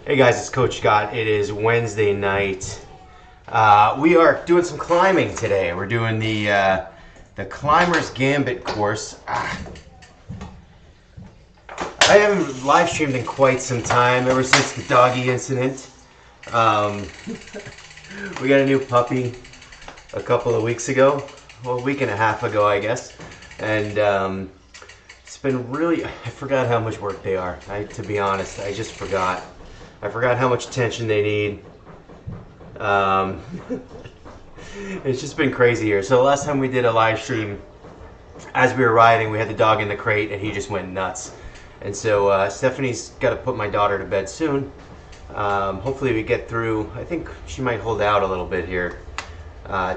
Hey guys, it's Coach Scott. It is Wednesday night. We are doing some climbing today. We're doing the Climber's Gambit course. I haven't live streamed in quite some time, ever since the doggy incident. We got a new puppy a couple of weeks ago, well, a week and a half ago, I guess, and it's been really, I forgot how much work they are. To be honest, I just forgot. I forgot how much attention they need. It's just been crazy here. So the last time we did a live stream, as we were riding, we had the dog in the crate and he just went nuts. And so Stephanie's got to put my daughter to bed soon. Hopefully we get through. I think she might hold out a little bit here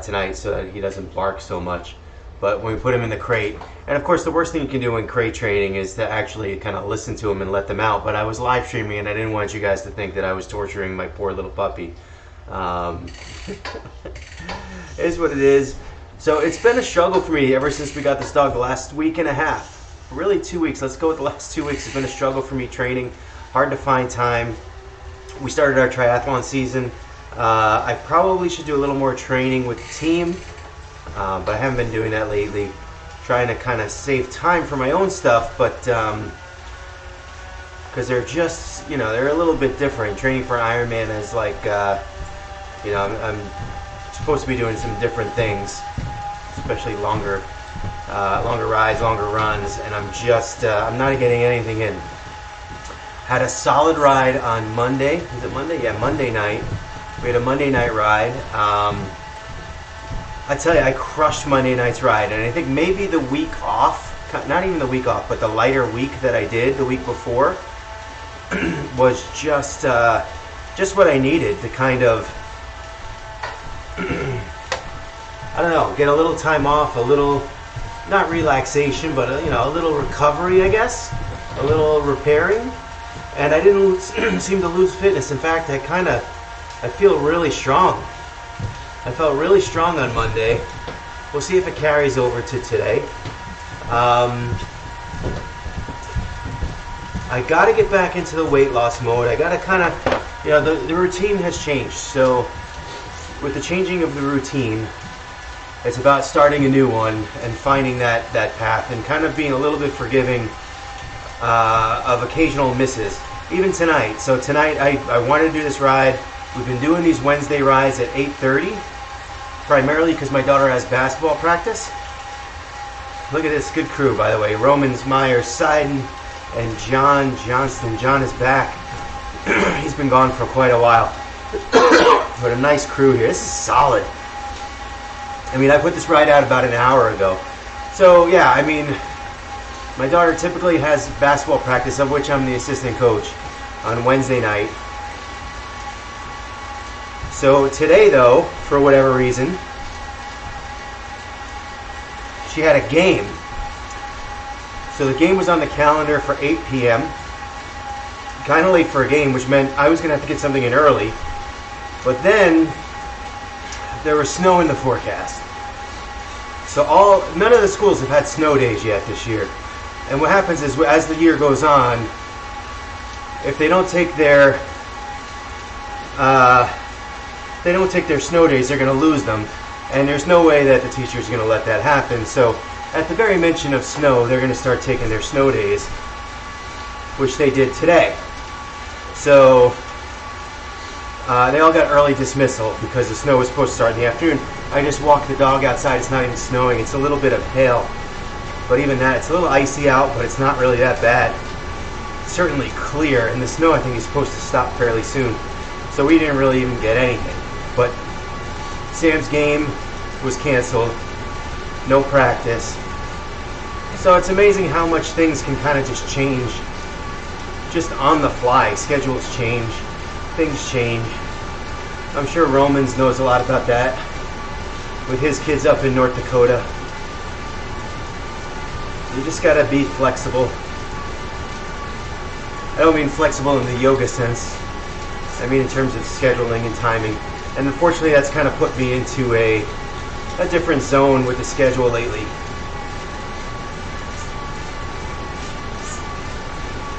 tonight so that he doesn't bark so much. But when we put him in the crate, and of course the worst thing you can do in crate training is to actually kind of listen to him and let them out. But I was live streaming and I didn't want you guys to think that I was torturing my poor little puppy. It is what it is. So it's been a struggle for me ever since we got this dog the last week and a half. Really 2 weeks. Let's go with the last 2 weeks. It's been a struggle for me training. Hard to find time. We started our triathlon season. I probably should do a little more training with the team. But I haven't been doing that lately, trying to kind of save time for my own stuff, but because they're just, they're a little bit different. Training for Ironman is like, I'm supposed to be doing some different things, especially longer rides, longer runs, and I'm not getting anything in. Had a solid ride on Monday. Is it Monday? Yeah, Monday night. We had a Monday night ride. I tell you, I crushed Monday night's ride, and I think maybe the week off, not even the week off, but the lighter week that I did the week before was just what I needed to kind of, I don't know, get a little time off, a little, not relaxation, but a little recovery, I guess, a little repairing, and I didn't seem to lose fitness. In fact, I feel really strong. I felt really strong on Monday. We'll see if it carries over to today. I got to get back into the weight loss mode. I got to kind of, the routine has changed. So with the changing of the routine, it's about starting a new one and finding that path and kind of being a little bit forgiving of occasional misses. Even tonight. So tonight I wanted to do this ride. We've been doing these Wednesday rides at 8:30. Primarily because my daughter has basketball practice. Look at this good crew, by the way. Romans, Myers, Seiden, and John Johnston. John is back. He's been gone for quite a while. But a nice crew here. This is solid. I mean, I put this ride out about an hour ago. So, yeah, I mean, my daughter typically has basketball practice, of which I'm the assistant coach, on Wednesday night. So today, though, for whatever reason, she had a game. So the game was on the calendar for 8 p.m. Kind of late for a game, which meant I was going to have to get something in early. But then there was snow in the forecast. So none of the schools have had snow days yet this year. And what happens is, as the year goes on, if they don't take their snow days, they're going to lose them. And there's no way that the teacher's going to let that happen. So at the very mention of snow, they're going to start taking their snow days, which they did today. So they all got early dismissal because the snow was supposed to start in the afternoon. I just walked the dog outside. It's not even snowing. It's a little bit of hail. But even that, it's a little icy out, but it's not really that bad. It's certainly clear. And the snow, I think, is supposed to stop fairly soon. So we didn't really even get anything. But Sam's game was canceled. No practice. So it's amazing how much things can kind of just change. Just on the fly. Schedules change. Things change. I'm sure Romans knows a lot about that. With his kids up in North Dakota. You just gotta be flexible. I don't mean flexible in the yoga sense. I mean in terms of scheduling and timing. And unfortunately that's kind of put me into a different zone with the schedule lately.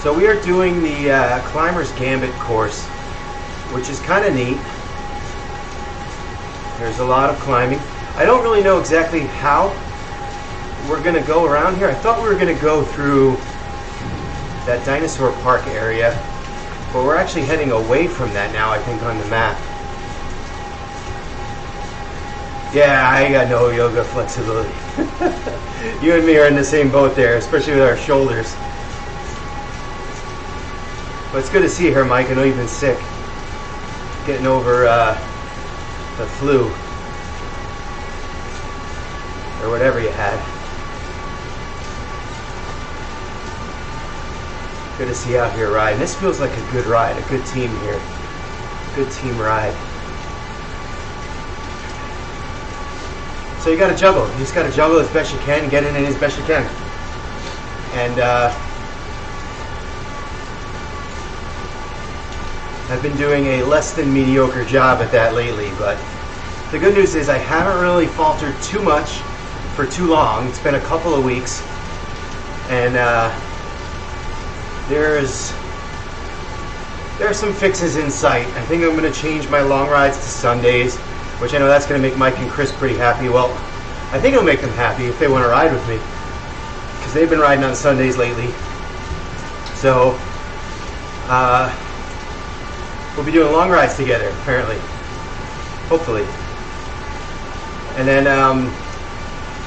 So we are doing the Climber's Gambit course, which is kind of neat. There's a lot of climbing. I don't really know exactly how we're going to go around here. I thought we were going to go through that dinosaur park area, but we're actually heading away from that now, I think, on the map. Yeah, I got no yoga flexibility. You and me are in the same boat there, especially with our shoulders. But it's good to see her, Mike. I know you've been sick. Getting over the flu. Or whatever you had. Good to see you out here riding. This feels like a good ride, a good team here. Good team ride. So you gotta juggle. You just gotta juggle as best you can, get in as best you can. And I've been doing a less than mediocre job at that lately, but the good news is I haven't really faltered too much for too long. It's been a couple of weeks, and there's some fixes in sight. I think I'm going to change my long rides to Sundays, which I know that's going to make Mike and Chris pretty happy. Well, I think it'll make them happy if they want to ride with me, because they've been riding on Sundays lately. So we'll be doing long rides together, apparently, hopefully. And then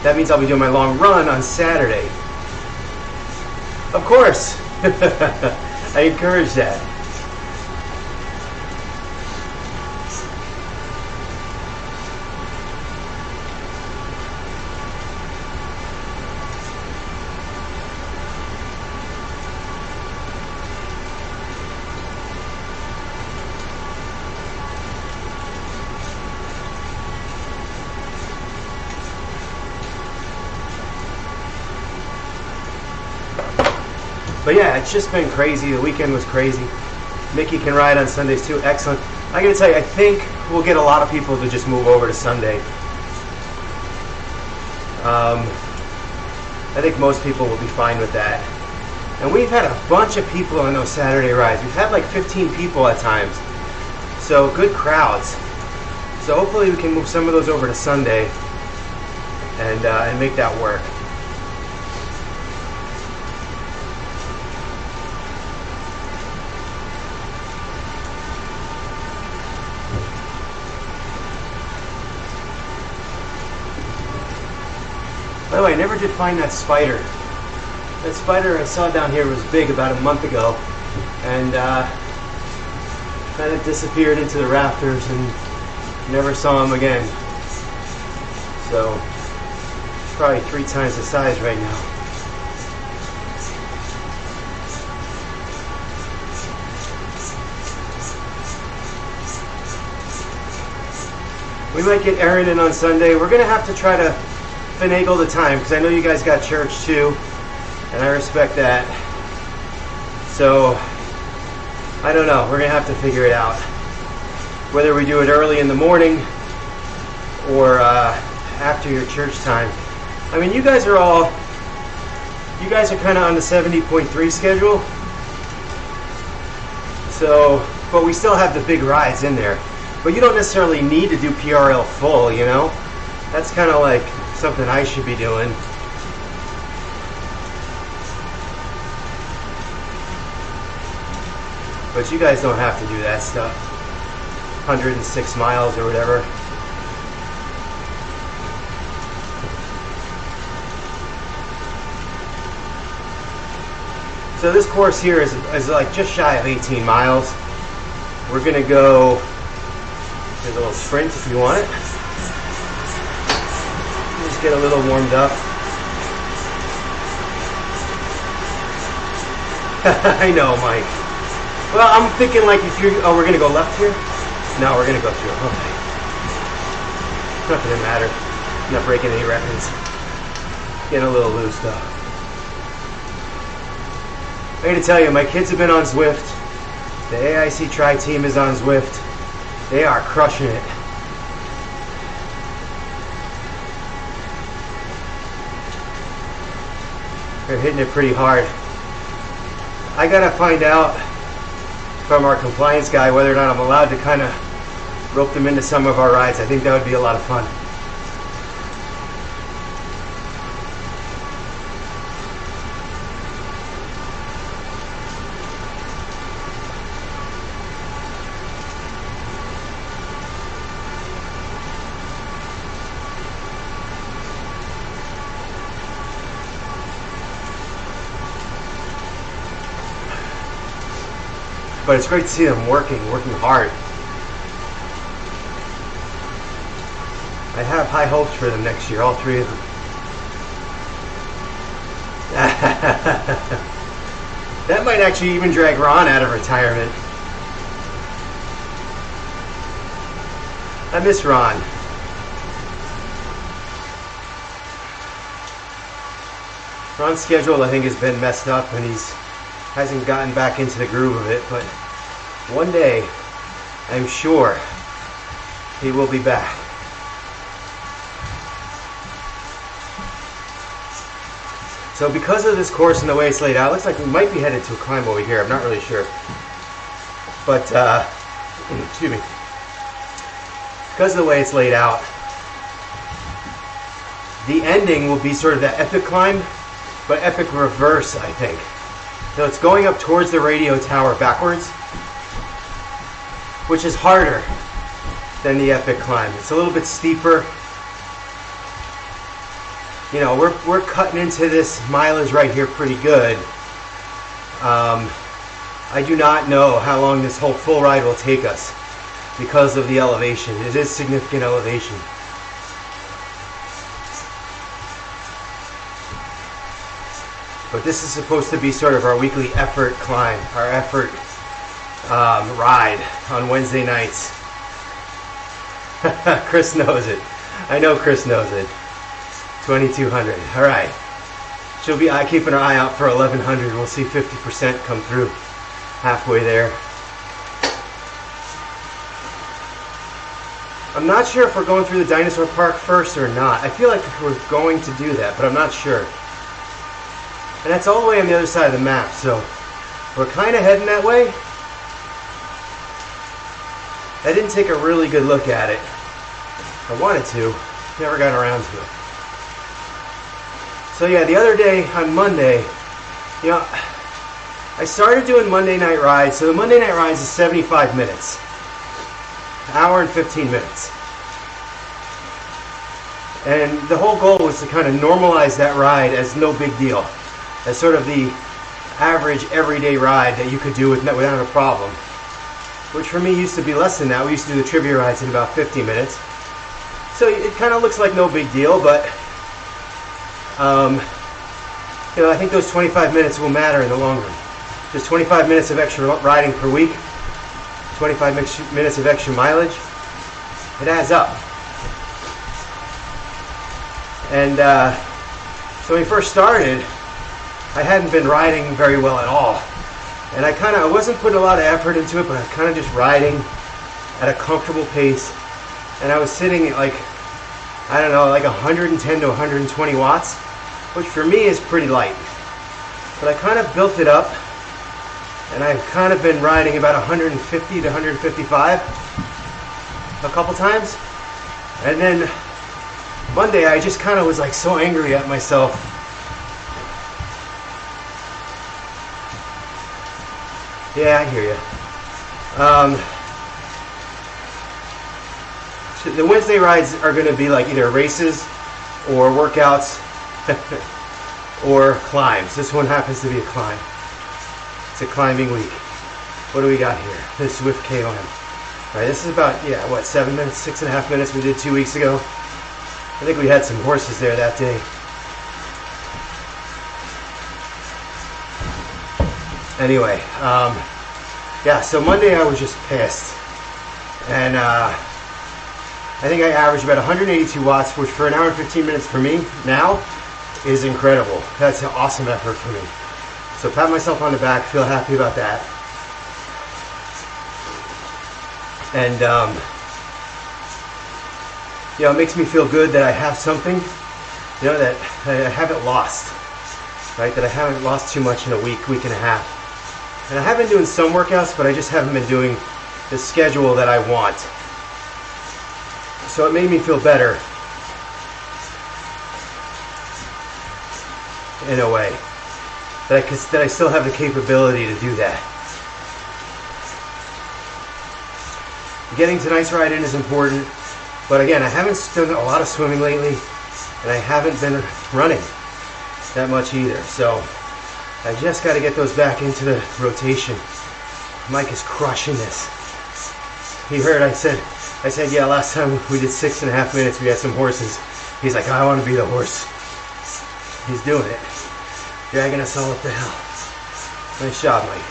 that means I'll be doing my long run on Saturday. Of course. I encourage that. But yeah, it's just been crazy. The weekend was crazy. Mickey can ride on Sundays too. Excellent. I gotta tell you, I think we'll get a lot of people to just move over to Sunday. I think most people will be fine with that. And we've had a bunch of people on those Saturday rides. We've had like 15 people at times. So good crowds. So hopefully we can move some of those over to Sunday and make that work. By the way, I never did find that spider. That spider I saw down here was big about a month ago, and kind of disappeared into the rafters and never saw him again. So, probably 3 times the size right now. We might get Erin in on Sunday. We're going to have to try to finagle the time, because I know you guys got church too, and I respect that. So I don't know, we're gonna have to figure it out, whether we do it early in the morning or after your church time. I mean, you guys are kind of on the 70.3 schedule, so, but we still have the big rides in there. But you don't necessarily need to do PRL full, you know? That's kind of like something I should be doing. But you guys don't have to do that stuff. 106 miles or whatever. So this course here is like just shy of 18 miles. We're gonna go, there's a little sprint if you want it. Just get a little warmed up. I know, Mike. Well, I'm thinking like if you, oh, we're gonna go left here? No, we're gonna go through. Okay. It's not gonna matter. I'm not breaking any records. Getting a little loose though. I gotta tell you, my kids have been on Zwift. The AIC Tri-Team is on Zwift. They are crushing it. They're hitting it pretty hard. I gotta find out from our compliance guy whether or not I'm allowed to kind of rope them into some of our rides. I think that would be a lot of fun. But it's great to see them working hard. I have high hopes for them next year, all three of them. That might actually even drag Ron out of retirement. I miss Ron. Ron's schedule, I think, has been messed up, and hasn't gotten back into the groove of it, but one day, I'm sure, he will be back. So because of this course and the way it's laid out, it looks like we might be headed to a climb over here. I'm not really sure. But, excuse me. Because of the way it's laid out, the ending will be sort of that epic climb, but epic reverse, I think. So it's going up towards the radio tower backwards, which is harder than the epic climb. It's a little bit steeper. You know, we're cutting into this mileage right here pretty good. I do not know how long this whole full ride will take us because of the elevation. It is significant elevation. But this is supposed to be sort of our weekly effort climb, our effort ride on Wednesday nights. Chris knows it. I know Chris knows it. 2,200. All right. She'll be keeping her eye out for 1,100. We'll see 50% come through halfway there. I'm not sure if we're going through the dinosaur park first or not. I feel like we're going to do that, but I'm not sure. And that's all the way on the other side of the map, so we're kind of heading that way. I didn't take a really good look at it. I wanted to, never got around to it. So yeah, the other day on Monday, you know, I started doing Monday night rides. So the Monday night rides is 75 minutes, an hour and 15 minutes. And the whole goal was to kind of normalize that ride as no big deal, as sort of the average everyday ride that you could do without a problem. Which for me used to be less than that. We used to do the trivia rides in about 50 minutes. So it kind of looks like no big deal, but you know, I think those 25 minutes will matter in the long run. Just 25 minutes of extra riding per week, 25 minutes of extra mileage, it adds up. And so when we first started, I hadn't been riding very well at all. And I wasn't putting a lot of effort into it, but I was kind of just riding at a comfortable pace. And I was sitting at like, I don't know, like 110 to 120 watts, which for me is pretty light. But I kind of built it up, and I've kind of been riding about 150 to 155 a couple times. And then Monday I just kind of was like so angry at myself. Yeah, I hear you. The Wednesday rides are going to be like either races or workouts or climbs. This one happens to be a climb. It's a climbing week. What do we got here? This Zwift KOM. All right, this is about, 7 minutes, 6.5 minutes we did 2 weeks ago. I think we had some horses there that day. Anyway, so Monday I was just pissed. And I think I averaged about 182 watts, which for an hour and 15 minutes for me now is incredible. That's an awesome effort for me. So pat myself on the back, feel happy about that. And it makes me feel good that I have something, that I haven't lost, right? That I haven't lost too much in a week and a half. And I have been doing some workouts, but I just haven't been doing the schedule that I want. So it made me feel better in a way, that I still have the capability to do that. Getting tonight's ride in is important, but again, I haven't done a lot of swimming lately, and I haven't been running that much either, so I just got to get those back into the rotation. Mike is crushing this. He heard I said, yeah, last time we did 6.5 minutes, we had some horses. He's like, I want to be the horse. He's doing it. Dragging us all up the hill. Nice job, Mike.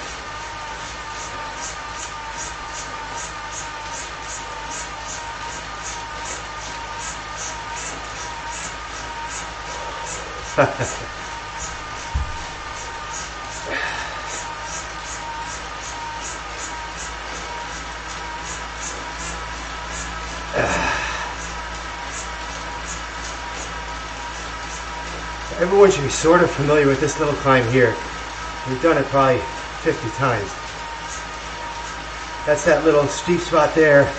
Everyone should be sort of familiar with this little climb here. We've done it probably 50 times. That's that little steep spot there,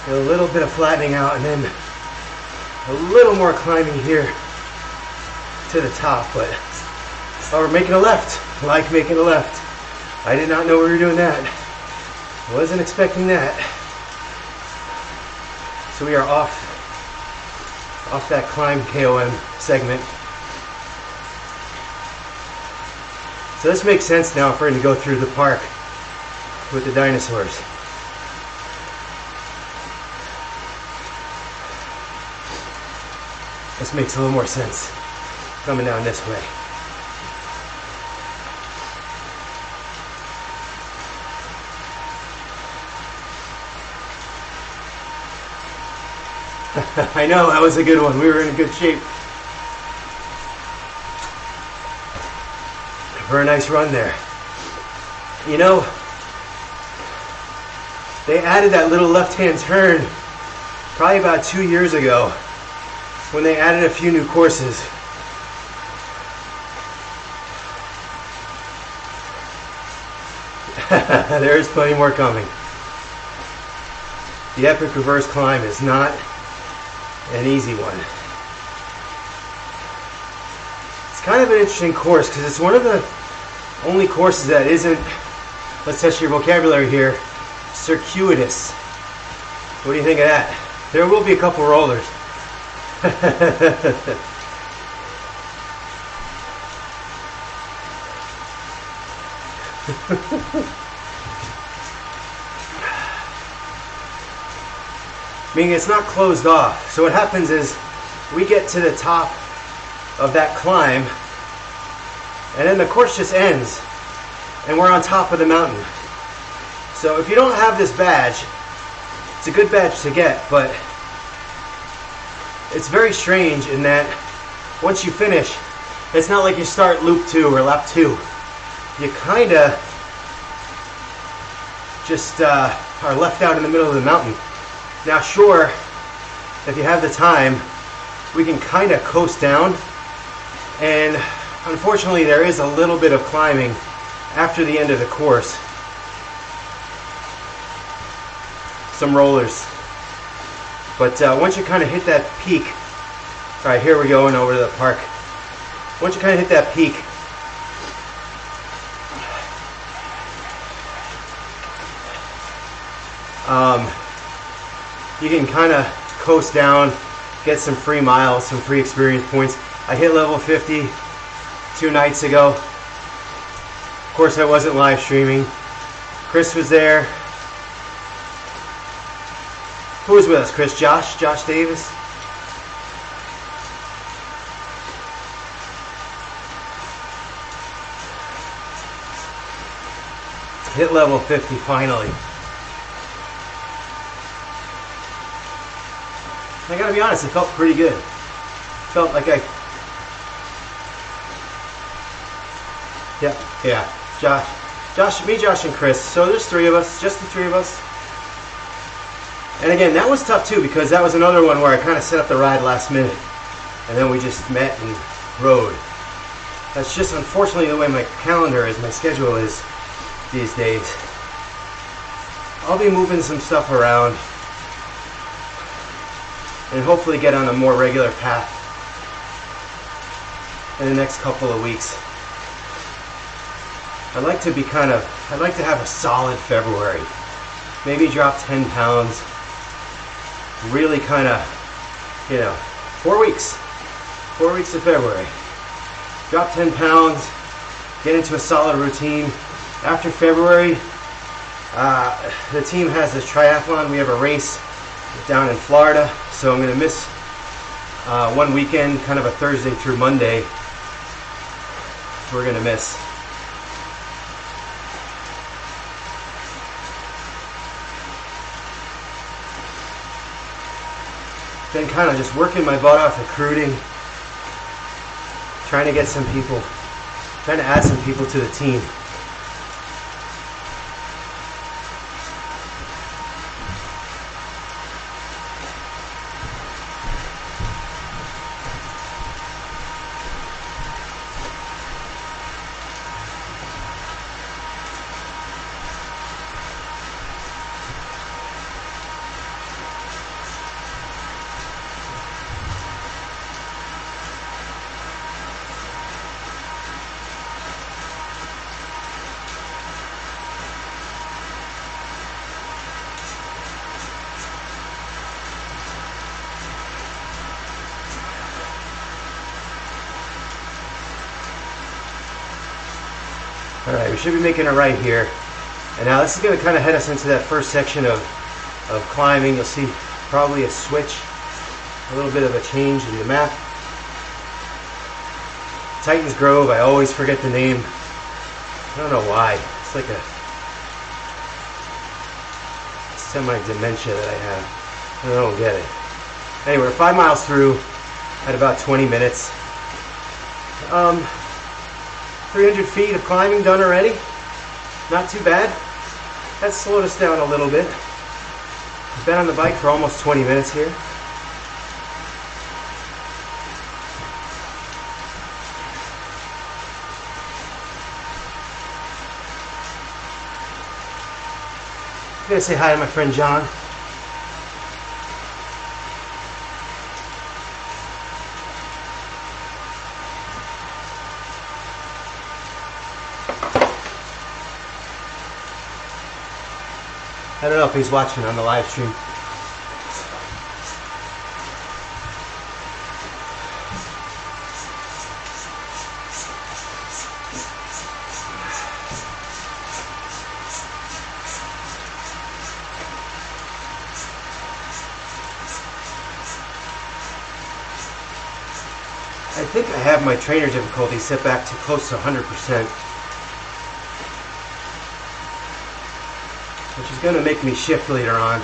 a little bit of flattening out, and then a little more climbing here to the top. But oh, we're making a left. Like making a left. I did not know we were doing that. Wasn't expecting that. So we are off that climb KOM segment. So this makes sense now for him to go through the park with the dinosaurs. This makes a little more sense coming down this way. I know, that was a good one. We were in a good shape. For a nice run there. You know, they added that little left-hand turn probably about 2 years ago when they added a few new courses. There is plenty more coming. The epic reverse climb is not an easy one. It's kind of an interesting course because it's one of the only courses that isn't, let's test your vocabulary here, circuitous. What do you think of that? There will be a couple rollers. Meaning it's not closed off. So what happens is we get to the top of that climb and then the course just ends and we're on top of the mountain. So if you don't have this badge, it's a good badge to get, but it's very strange in that once you finish, it's not like you start loop 2 or lap 2. You kinda just are left out in the middle of the mountain. Now sure, if you have the time, we can kind of coast down, and unfortunately there is a little bit of climbing after the end of the course. Some rollers. But once you kind of hit that peak, alright, here we're going over to the park. Once you kind of hit that peak, you can kind of coast down, get some free miles, some free experience points. I hit level 50 2 nights ago. Of course, I wasn't live streaming. Chris was there. Who was with us? Chris? Josh Davis? Hit level 50 finally. I gotta be honest, it felt pretty good. Felt like yeah. Josh and Chris. So there's 3 of us, just the 3 of us. And again, that was tough too because that was another one where I kind of set up the ride last minute. And then we just met and rode. That's just unfortunately the way my calendar is, my schedule is. these days. I'll be moving some stuff around and hopefully get on a more regular path in the next couple of weeks. I'd like to have a solid February. Maybe drop 10 pounds. Really kind of, 4 weeks. 4 weeks of February. Drop 10 pounds, get into a solid routine. After February, the team has this triathlon. We have a race down in Florida, so I'm going to miss one weekend, kind of a Thursday through Monday. We're going to miss. Been kind of just working my butt off recruiting, trying to get some people, trying to add some people to the team. Alright, we should be making a right here. And now this is going to kind of head us into that first section of climbing. You'll see probably a switch, a little bit of a change in the map. Titans Grove, I always forget the name. I don't know why. It's like a semi-dementia that I have. I don't get it. Anyway, we're 5 miles through at about 20 minutes. 300 feet of climbing done already. Not too bad. That slowed us down a little bit. I've been on the bike for almost 20 minutes here. I'm gonna say hi to my friend John. I don't know if he's watching on the live stream. I think I have my trainer difficulty set back to close to 100%. Which is going to make me shift later on.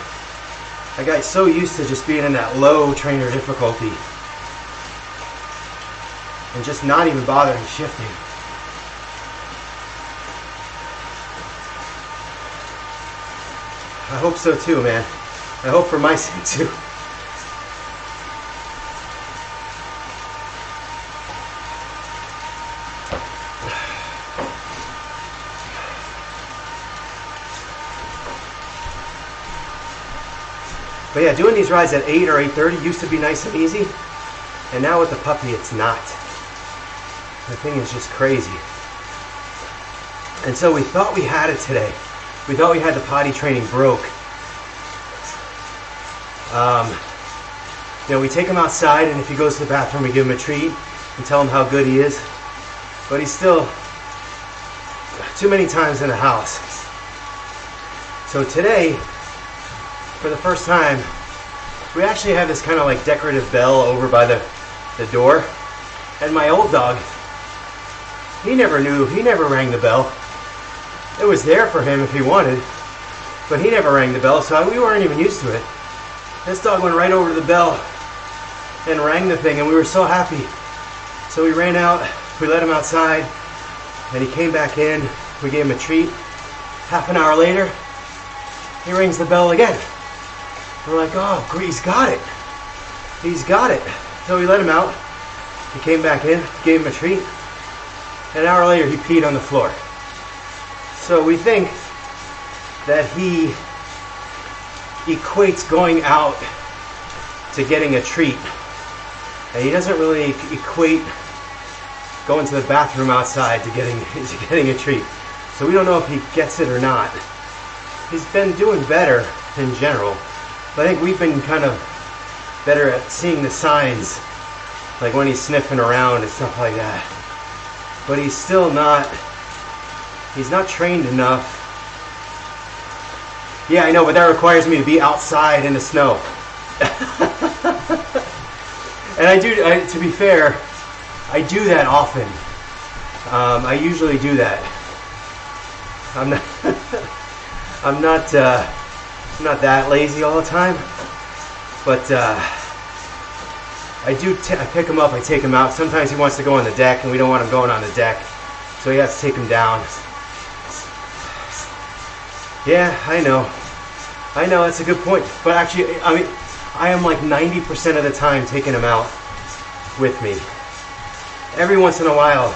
I got so used to just being in that low trainer difficulty and just not even bothering shifting. I hope so too, man. I hope for my sake too. But yeah, doing these rides at 8 or 8:30 used to be nice and easy, and now with the puppy it's not. The thing is just crazy. And so we thought we had it today. We thought we had the potty training broke. We take him outside, and if he goes to the bathroom, we give him a treat and tell him how good he is. But he's still too many times in the house. So today, for the first time, we actually have this kind of like decorative bell over by the door. And my old dog, he never rang the bell. It was there for him if he wanted, but he never rang the bell, so we weren't even used to it. This dog went right over to the bell and rang the thing, and we were so happy. So we ran out, we let him outside, and he came back in. We gave him a treat. Half an hour later, he rings the bell again. We're like, oh, he's got it. He's got it. So we let him out. He came back in, gave him a treat. An hour later, he peed on the floor. So we think that he equates going out to getting a treat. And he doesn't really equate going to the bathroom outside to getting a treat. So we don't know if he gets it or not. He's been doing better in general, but I think we've been kind of better at seeing the signs, like when he's sniffing around and stuff like that. But he's still not, he's not trained enough. Yeah, I know, but that requires me to be outside in the snow. And to be fair, I do that often. I usually do that. I'm not that lazy all the time, but I pick him up, I take him out. Sometimes he wants to go on the deck, and we don't want him going on the deck, so we have to take him down. Yeah, I know, that's a good point. But actually, I mean, I am like 90% of the time taking him out with me. Every once in a while,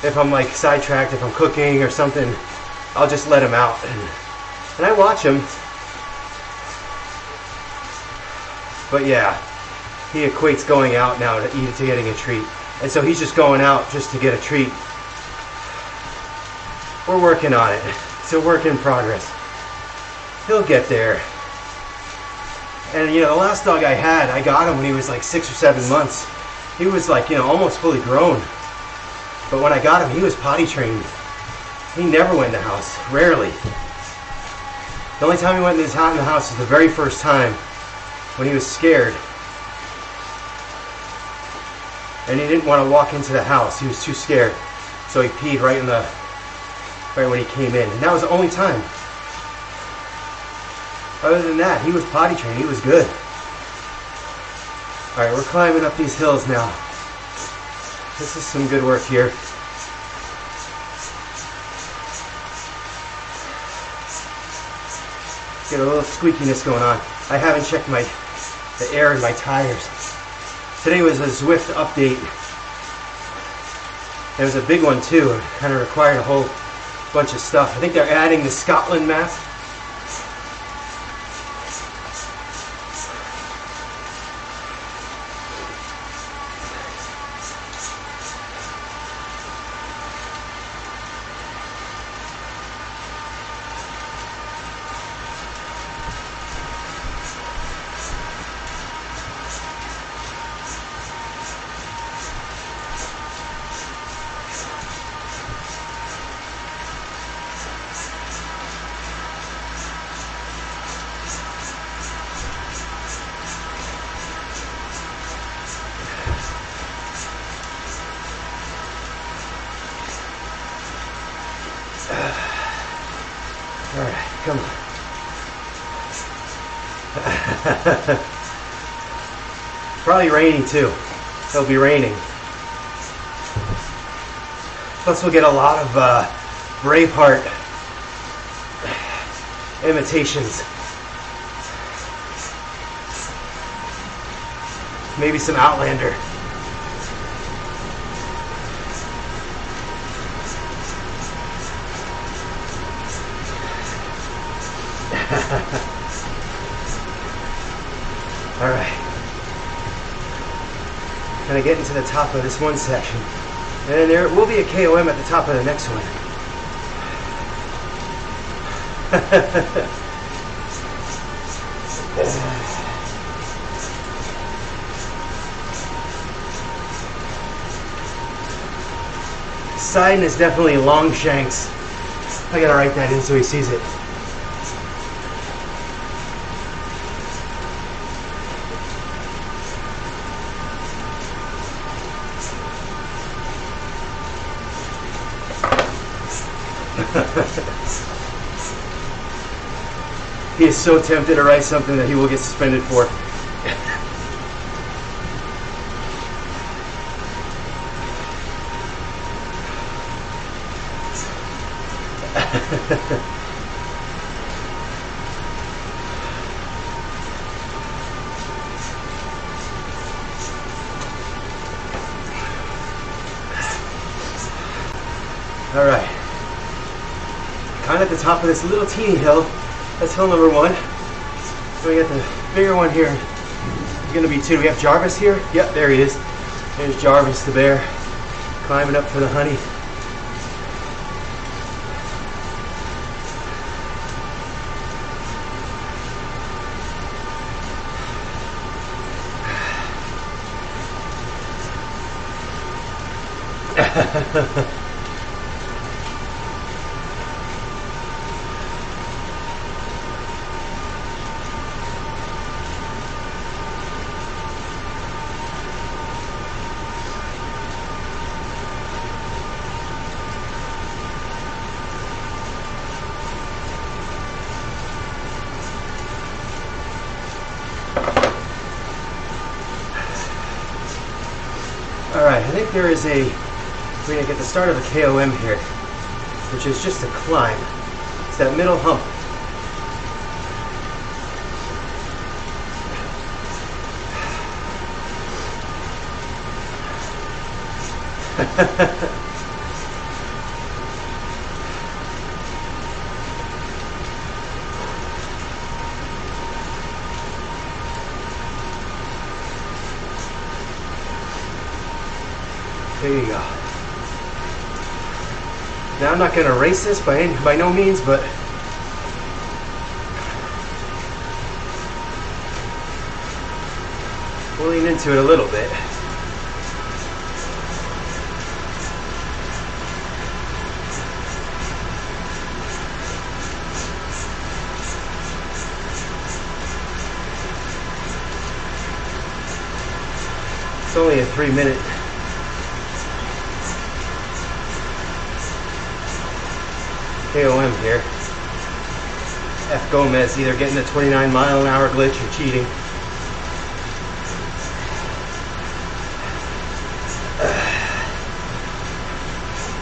if I'm like sidetracked, if I'm cooking or something, I'll just let him out, and I watch him. But yeah, he equates going out now to getting a treat, and so he's just going out just to get a treat. We're working on it. It's a work in progress. He'll get there. And you know, the last dog I had, I got him when he was like 6 or 7 months. He was like, you know, almost fully grown. But when I got him, he was potty trained. He never went in the house, rarely. The only time he went in the house was the very first time when he was scared. And he didn't want to walk into the house. He was too scared. So he peed right when he came in. And that was the only time. Other than that, he was potty trained. He was good. All right, we're climbing up these hills now. This is some good work here. Get a little squeakiness going on. I haven't checked the air in my tires. Today was a Zwift update. It was a big one too. It kind of required a whole bunch of stuff. I think they're adding the Scotland map. Alright, come on. Probably raining too. It'll be raining. Plus we'll get a lot of Braveheart imitations. Maybe some Outlander. All right. Gonna get into the top of this one section, and then there will be a KOM at the top of the next one. Siding is definitely Longshanks. I gotta write that in so he sees it. He is so tempted to write something that he will get suspended for. All right. at the top of this little teeny hill. That's hill number 1. So we got the bigger one here. It's gonna be 2. We have Jarvis here. Yep, there he is. There's Jarvis the bear climbing up for the honey. Alright, I think there is we're going to get the start of a KOM here, which is just a climb. It's that middle hump. There you go. Now I'm not going to race this by no means, but we'll lean into it a little bit. It's only a 3-minute. KOM here. F. Gomez either getting a 29-mile-an-hour glitch or cheating.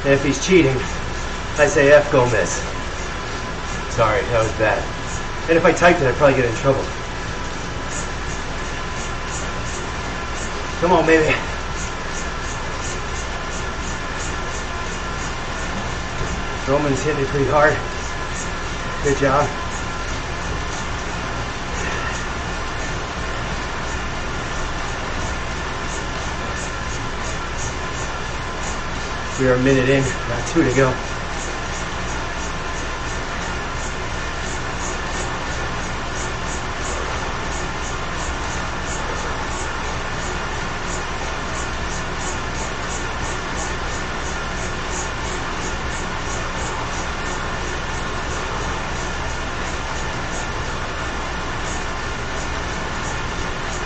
And if he's cheating, I say F. Gomez. Sorry, that was bad. And if I typed it, I'd probably get in trouble. Come on, baby. Roman's hitting it pretty hard. Good job. We are a minute in, got 2 to go.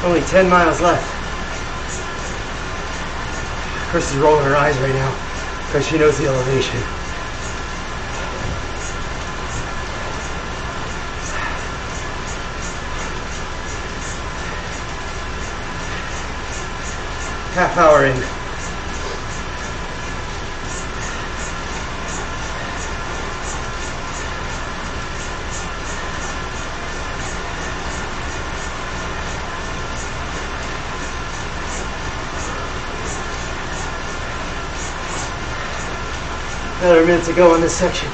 Only 10 miles left. Chris is rolling her eyes right now because she knows the elevation. Half hour in. Another minute to go on this section.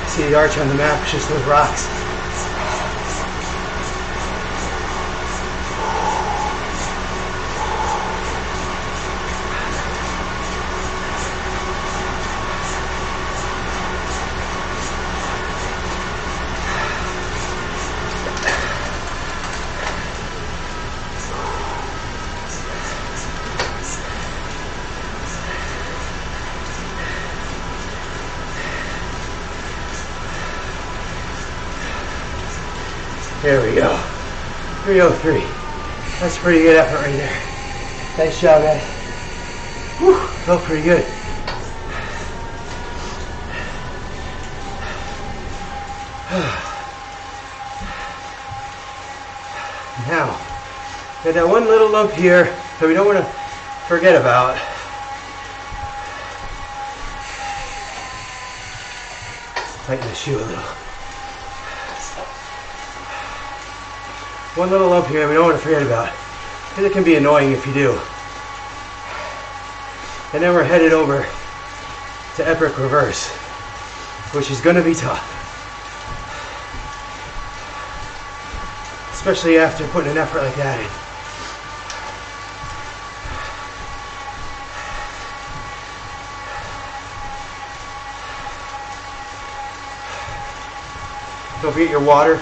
See the arch on the map, it's just those rocks. There we go. 3:03. That's a pretty good effort right there. Nice job, guys. Whew, felt pretty good. Now, Got that one little lump here that we don't want to forget about. Tighten the shoe a little. One little lump here that we don't want to forget about, because it can be annoying if you do. And then we're headed over to epic reverse, which is going to be tough. Especially after putting an effort like that in. Don't forget your water.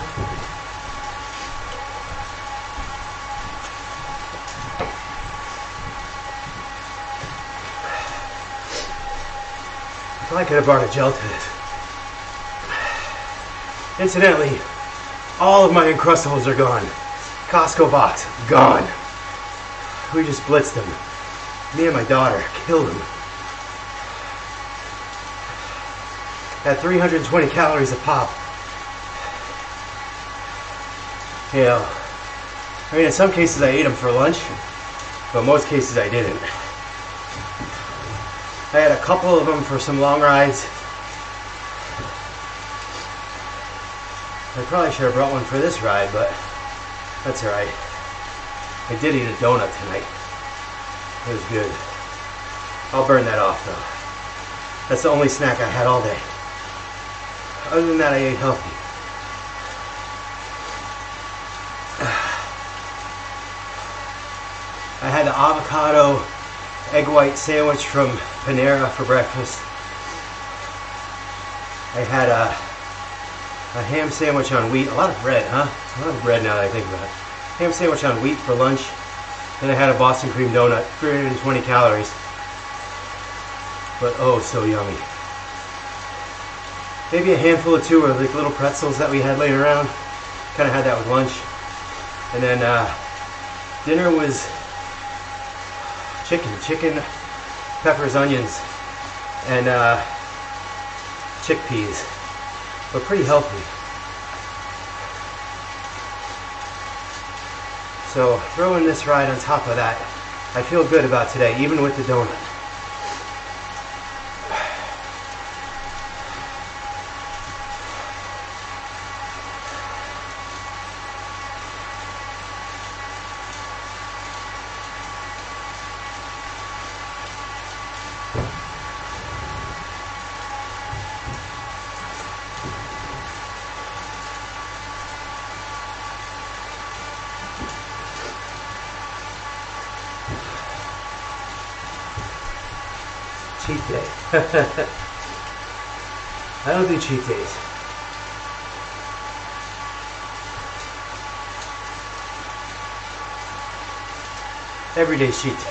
I could have brought a gel to this. Incidentally, all of my Uncrustables are gone. Costco box, gone. We just blitzed them. Me and my daughter killed them. At 320 calories a pop. You know, I mean, in some cases I ate them for lunch, but most cases I didn't. I had a couple of them for some long rides. I probably should have brought one for this ride, but that's alright. I did eat a donut tonight. It was good. I'll burn that off though. That's the only snack I had all day. Other than that, I ate healthy. I had the avocado egg white sandwich from Panera for breakfast. I had a ham sandwich on wheat. A lot of bread, huh? A lot of bread now that I think about it. Ham sandwich on wheat for lunch. Then I had a Boston cream donut, 320 calories. But oh, so yummy. Maybe a handful of two or like little pretzels that we had laying around. Kind of had that with lunch. And then dinner was chicken, peppers, onions, and chickpeas. But pretty healthy. So throwing this ride on top of that, I feel good about today, even with the donut. Cheat day. I don't do cheat days. Every day's cheat day.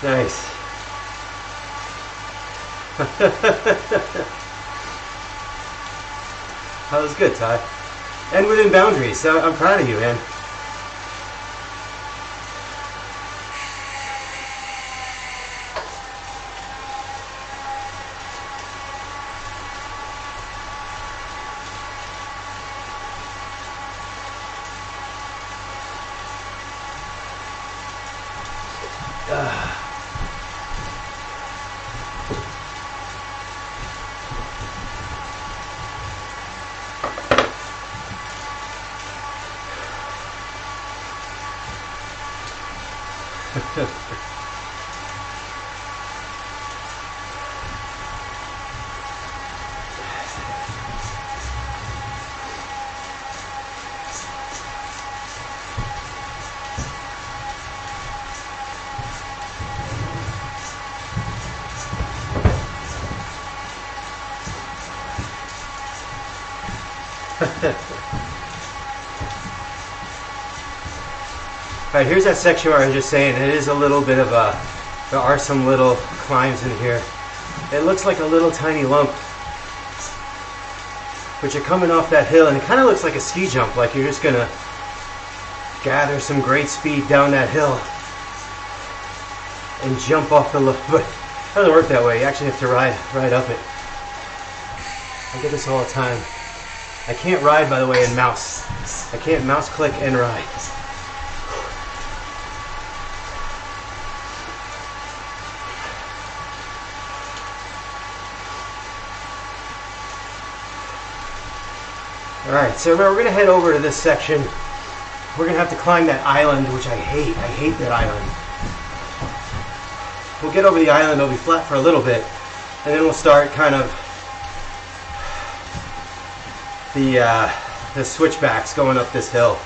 Nice. That was good, Ty. And within boundaries. So I'm proud of you, man. Alright, here's that section where I was just saying it is a little bit of a, there are some little climbs in here. It looks like a little tiny lump, but you're coming off that hill and it kind of looks like a ski jump, like you're just gonna gather some great speed down that hill and jump off the loop. But it doesn't work that way. You actually have to ride up it. I get this all the time. I can't ride, by the way, in mouse. I can't mouse click and ride. Alright, so we're going to head over to this section. We're going to have to climb that island, which I hate. I hate that island. We'll get over the island, it'll be flat for a little bit, and then we'll start kind of the switchbacks going up this hill.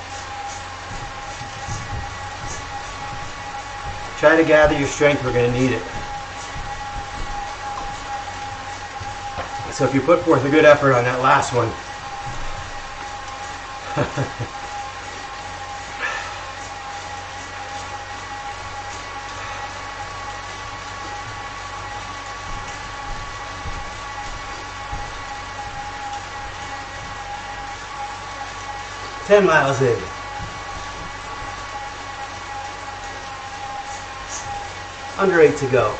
Try to gather your strength, we're going to need it. So if you put forth a good effort on that last one, 10 miles in. Under 8 to go.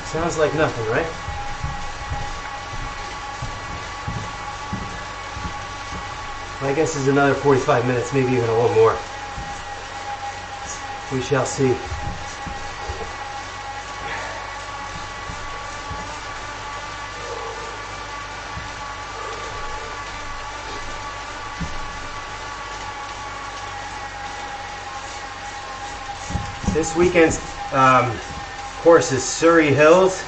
Sounds like nothing, right? My guess is another 45 minutes, maybe even a little more. We shall see. This weekend's course is Surrey Hills.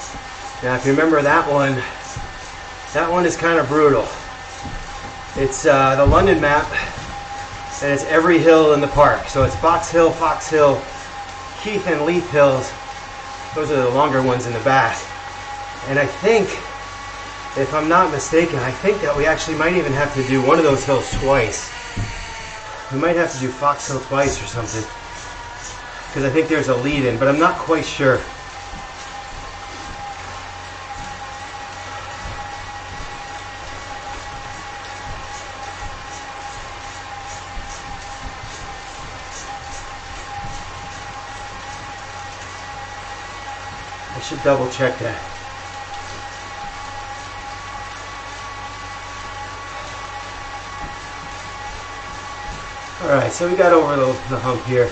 Now, if you remember that one is kind of brutal. It's the London map, and it's every hill in the park. So it's Fox Hill, Keith and Leith Hills. Those are the longer ones in the back. And I think, if I'm not mistaken, I think that we actually might even have to do one of those hills twice. We might have to do Fox Hill twice or something, because I think there's a lead-in, but I'm not quite sure. I should double check that. Alright, so we got over the hump here.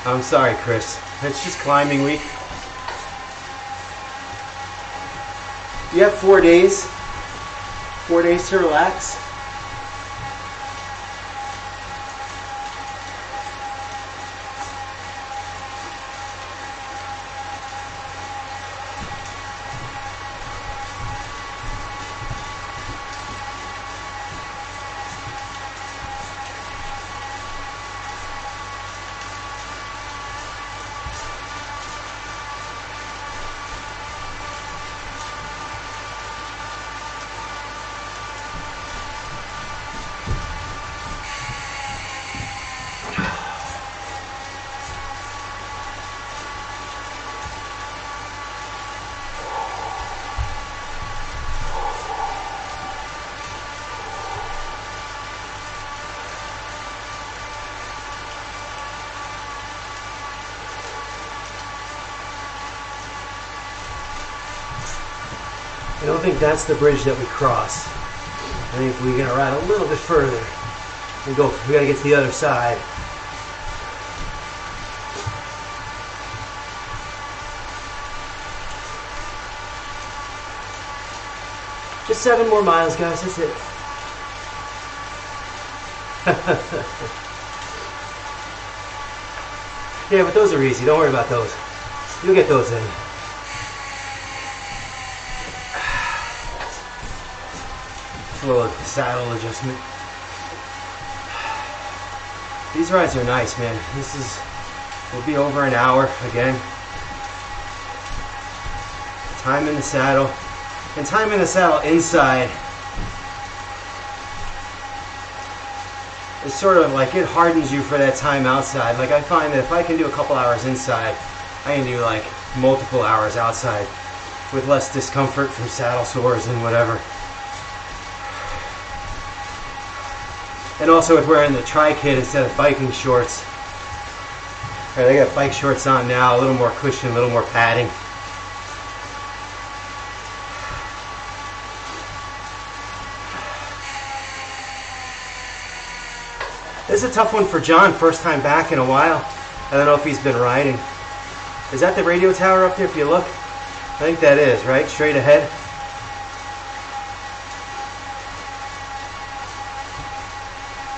I'm sorry, Chris. It's just climbing week. You have 4 days. 4 days to relax. I don't think that's the bridge that we cross. I think we're going to ride a little bit further and go. We got to get to the other side. Just 7 more miles, guys. That's it. Yeah, but those are easy. Don't worry about those. You'll get those in. A little saddle adjustment. These rides are nice, man. We'll be over an hour again. Time in the saddle. And time in the saddle inside is sort of like, it hardens you for that time outside. Like, I find that if I can do a couple hours inside, I can do like multiple hours outside with less discomfort from saddle sores and whatever. And also with wearing the tri-kit instead of biking shorts. Alright, I got bike shorts on now, a little more cushion, a little more padding. This is a tough one for John, first time back in a while. I don't know if he's been riding. Is that the radio tower up there if you look? I think that is, right? Straight ahead.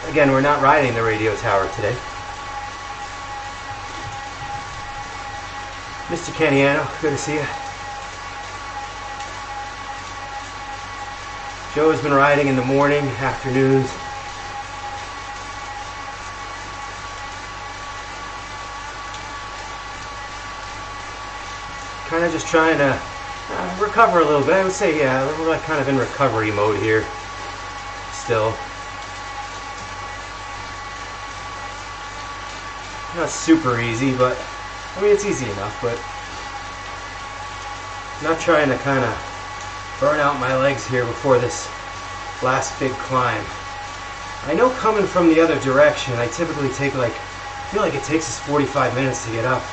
Again, we're not riding the radio tower today. Mr. Caniano, good to see you. Joe has been riding in the morning, afternoons. Kind of just trying to recover a little bit. I would say, yeah, we're like kind of in recovery mode here still. Not super easy, but I mean it's easy enough, but not trying to kind of burn out my legs here before this last big climb. I know coming from the other direction, I typically take I feel like it takes us 45 minutes to get up.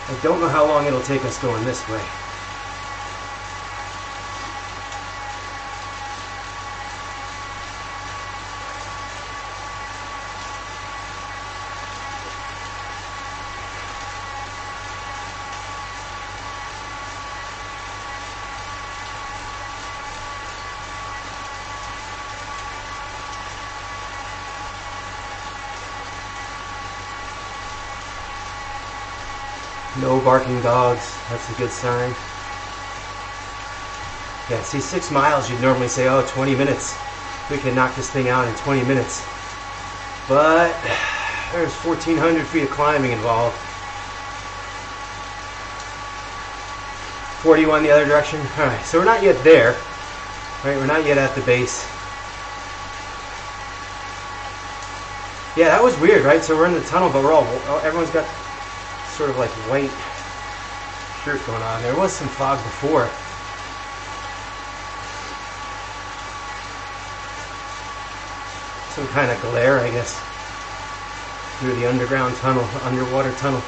I don't know how long it'll take us going this way. No barking dogs, that's a good sign. Yeah, see 6 miles, you'd normally say, oh, 20 minutes. We can knock this thing out in 20 minutes. But there's 1,400 feet of climbing involved. 41 the other direction. Alright, so we're not yet there. Right, we're not yet at the base. Yeah, that was weird, right? So we're in the tunnel, but everyone's got sort of like white shirt going on. There was some fog before. Some kind of glare, I guess, through the underground tunnel, underwater tunnel.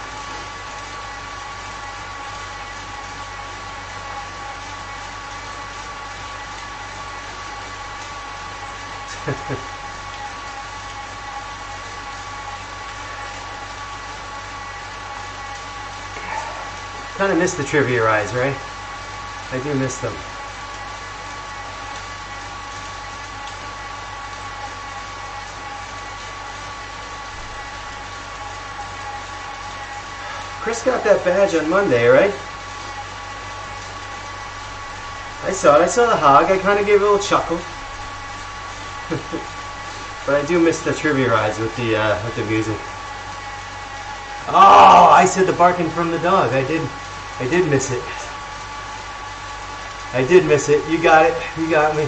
Kind of miss the trivia rides, right? I do miss them. Chris got that badge on Monday, right? I saw it. I saw the hog. I kind of gave a little chuckle. But I do miss the trivia rides with the music. Oh, I said the barking from the dog. I did miss it. I did miss it. You got it. You got me.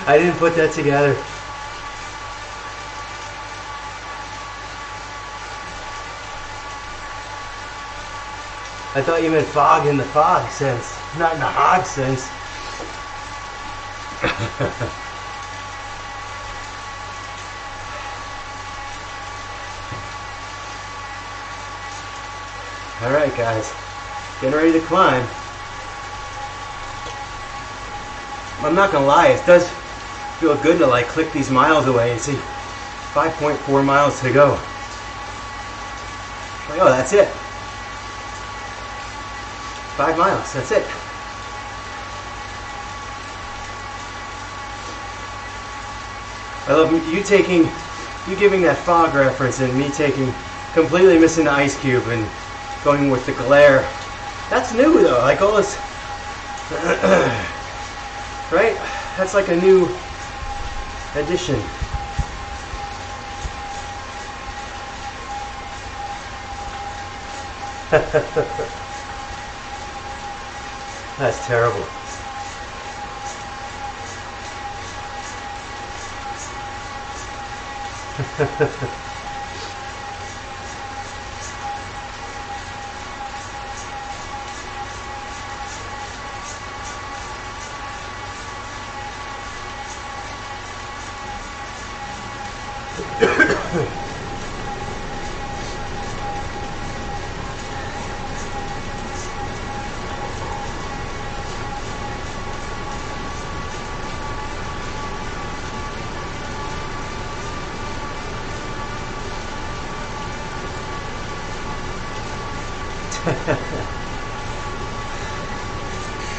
I didn't put that together. I thought you meant fog in the fog sense, not in the hog sense. Alright guys, getting ready to climb. I'm not gonna lie, it does feel good to like click these miles away and see 5.4 miles to go. Like, oh, that's it. 5 miles, that's it. I love you giving that fog reference and me completely missing the ice cube and going with the glare. That's new though, like all this, right? That's like a new addition. That's terrible.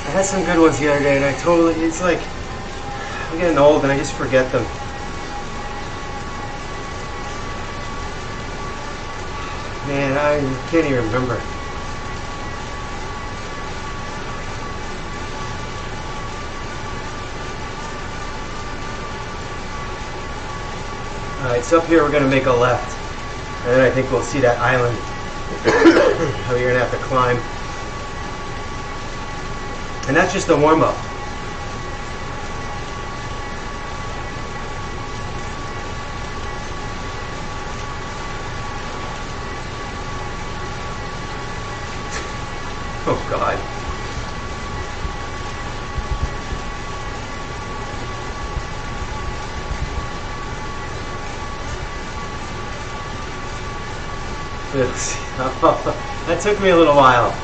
I had some good ones the other day, and it's like, I'm getting old and I just forget them. Man, I can't even remember. Alright, so up here we're going to make a left, and then I think we'll see that island how you're going to have to climb. And that's just the warm-up. Oh God. That took me a little while.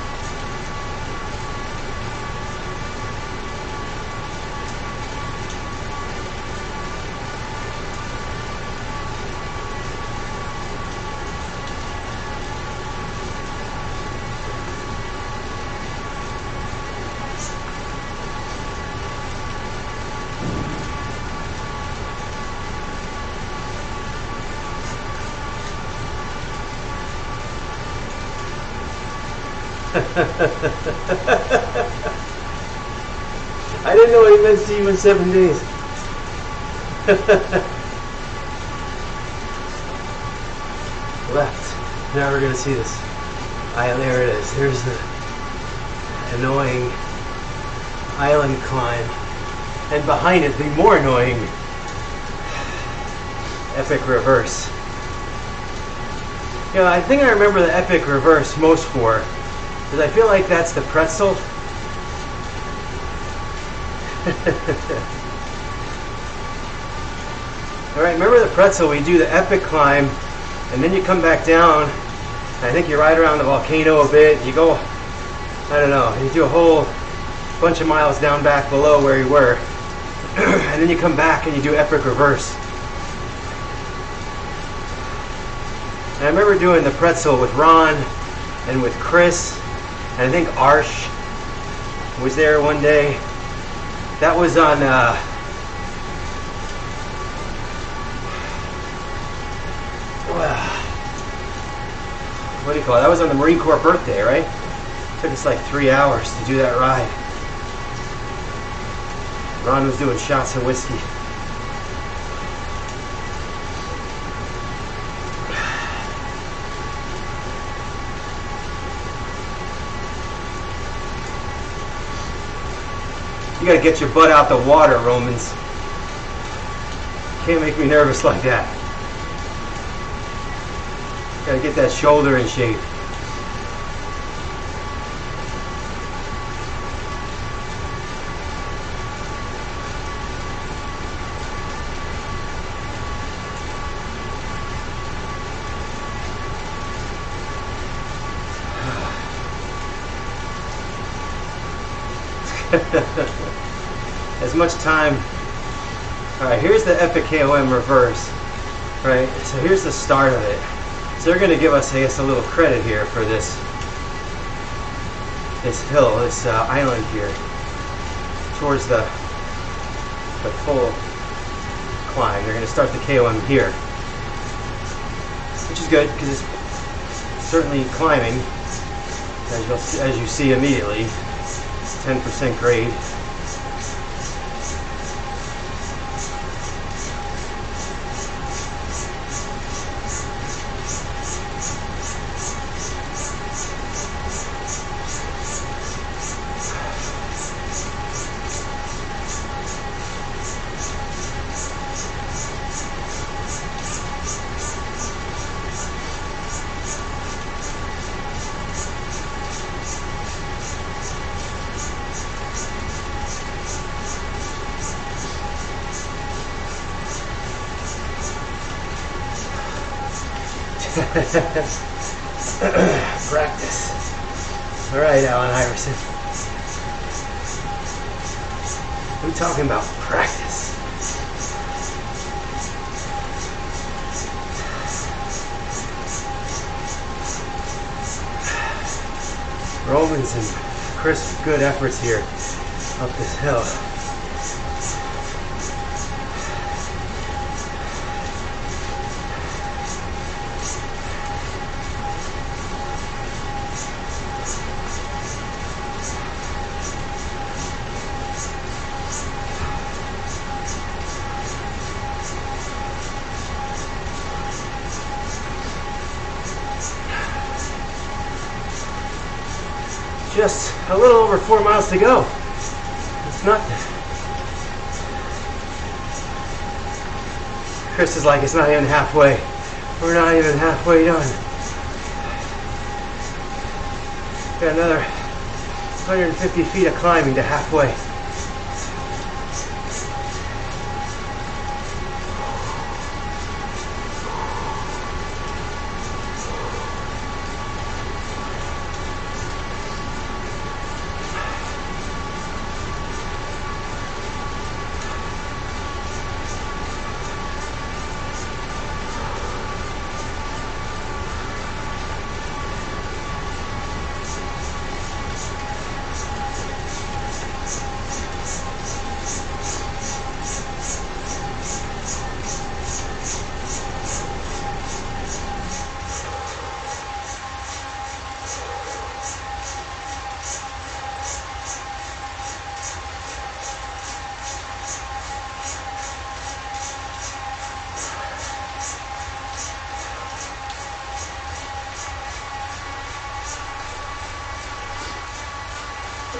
I didn't know he meant to see you in 7 days. Left. Now we're going to see this. There it is. There's the annoying island climb. And behind it, the more annoying epic reverse. You know, I think I remember the epic reverse most for, because I feel like that's the pretzel. Alright, remember the pretzel, we do the epic climb, and then you come back down, I think you ride around the volcano a bit, you go, I don't know, you do a whole bunch of miles down back below where you were, and then you come back and you do epic reverse. And I remember doing the pretzel with Ron and with Chris, and I think Arsh was there one day. That was on, what do you call it? That was on the Marine Corps birthday, right? It took us like 3 hours to do that ride. Ron was doing shots of whiskey. You gotta get your butt out the water, Romans. Can't make me nervous like that. Gotta get that shoulder in shape. As much time. Alright, here's the Epic KOM reverse. Right, so here's the start of it. So they're going to give us, I guess, a little credit here for this hill, this island here, towards the full climb. They're going to start the KOM here, which is good because it's certainly climbing, as you see immediately. 10% grade. Practice. All right, Allen Iverson. We're talking about practice. Romans and Chris, good efforts here up this hill. Just a little over 4 miles to go. It's nothing. Chris is like, it's not even halfway. We're not even halfway done. Got another 150 feet of climbing to halfway.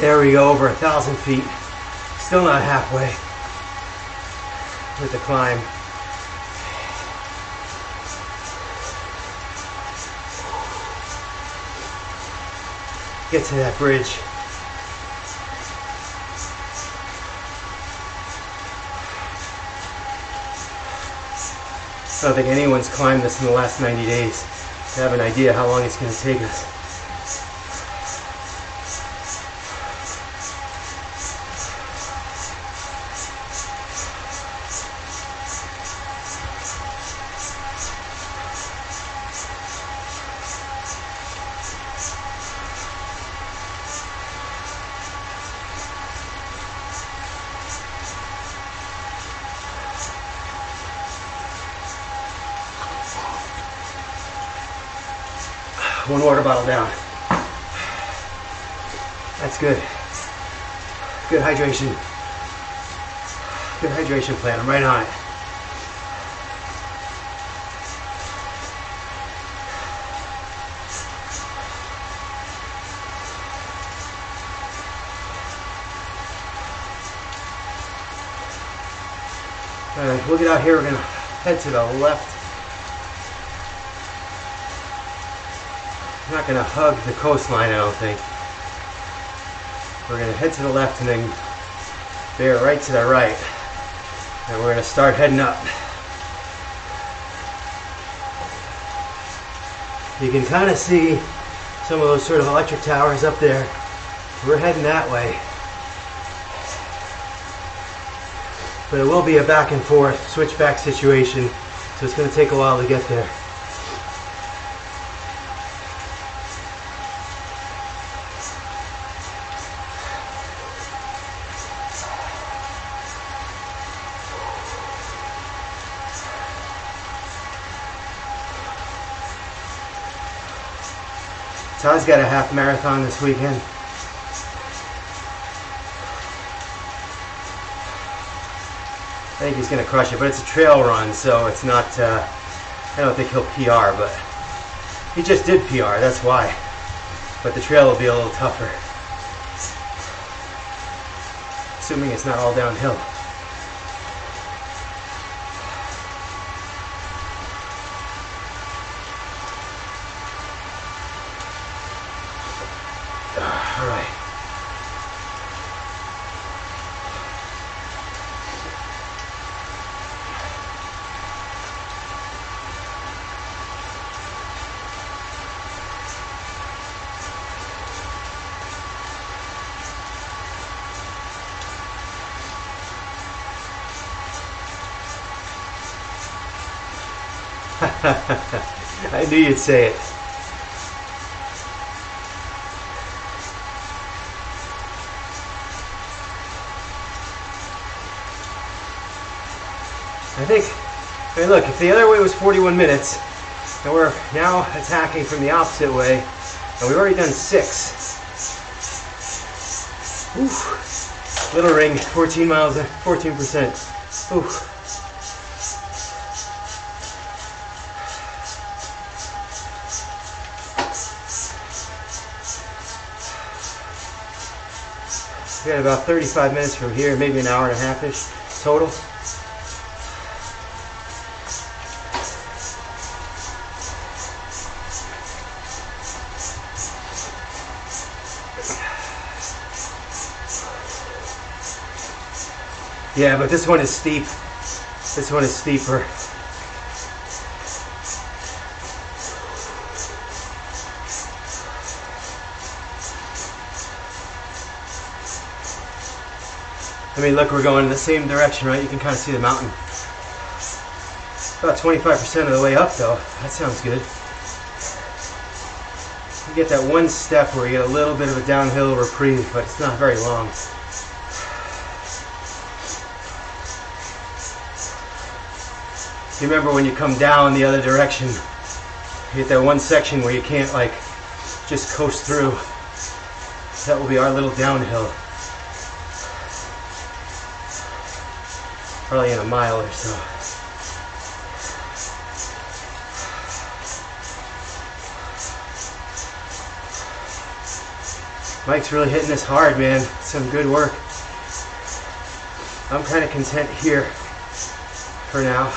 There we go, over 1,000 feet. Still not halfway with the climb. Get to that bridge. I don't think anyone's climbed this in the last 90 days to have an idea how long it's going to take us. One water bottle down. That's good. Good hydration. Good hydration plan. I'm right on it. All right, we'll get out here. We're gonna head to the left. I'm not going to hug the coastline, I don't think. We're going to head to the left and then bear right to the right. And we're going to start heading up. You can kind of see some of those sort of electric towers up there. We're heading that way. But it will be a back and forth switchback situation, so it's going to take a while to get there. Todd's got a half marathon this weekend. I think he's going to crush it, but it's a trail run, so it's not, I don't think he'll PR, but he just did PR, that's why. But the trail will be a little tougher. Assuming it's not all downhill. All right. I knew you'd say it. I mean, look, if the other way was 41 minutes, and we're now attacking from the opposite way, and we've already done 6. Ooh. Little ring, 14 miles, 14%. Ooh. We got about 35 minutes from here, maybe an hour and a half-ish total. Yeah, but this one is steep. This one is steeper. I mean, look, we're going in the same direction, right? You can kind of see the mountain. About 25% of the way up, though. That sounds good. You get that one step where you get a little bit of a downhill reprieve, but it's not very long. You remember when you come down the other direction, you get that one section where you can't, like, just coast through. That will be our little downhill. Probably in a mile or so. Mike's really hitting this hard, man. Some good work. I'm kind of content here for now.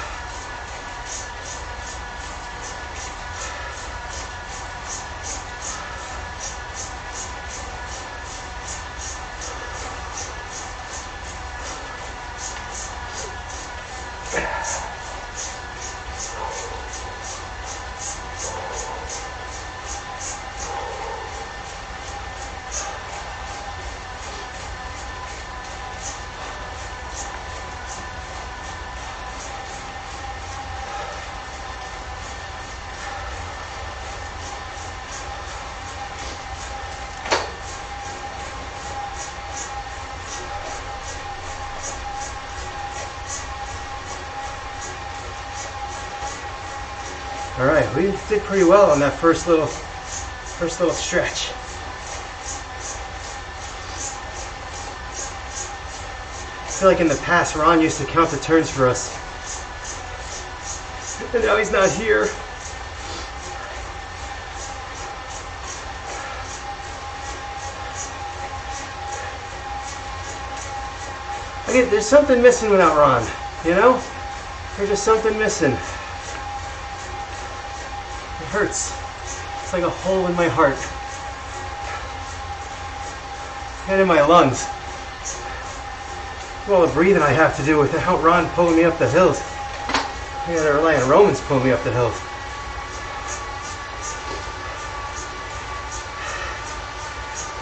All right, we did pretty well on that first little stretch. I feel like in the past, Ron used to count the turns for us, and now he's not here. There's something missing without Ron, you know? There's just something missing. It hurts. It's like a hole in my heart. And in my lungs. All the breathing I have to do without Ron pulling me up the hills. I gotta rely on Romans pulling me up the hills.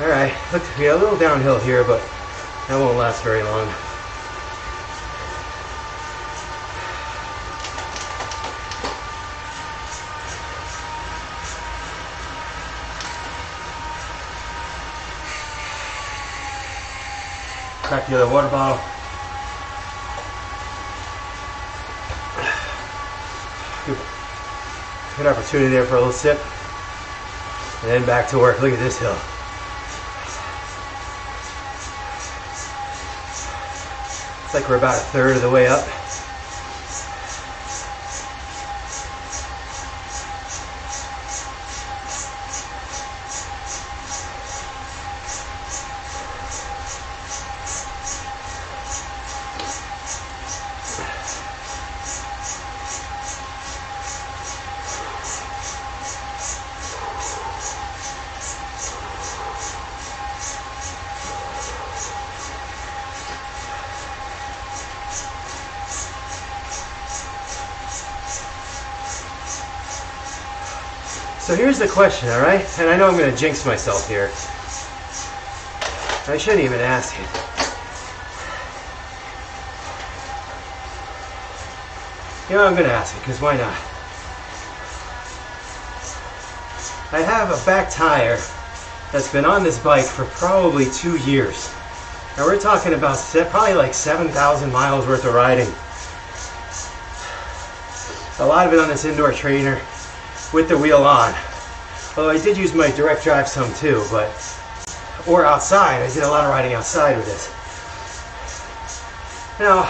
Alright, look, we got a little downhill here, but that won't last very long. Back to the other water bottle. Good opportunity there for a little sip. And then back to work. Look at this hill. It's like we're about a third of the way up. So here's the question, all right? And I know I'm going to jinx myself here. I shouldn't even ask it. You know, I'm going to ask it, because why not? I have a back tire that's been on this bike for probably 2 years. And we're talking about probably like 7,000 miles worth of riding. A lot of it on this indoor trainer with the wheel on. Although I did use my direct drive some too, or outside. I did a lot of riding outside with this. Now,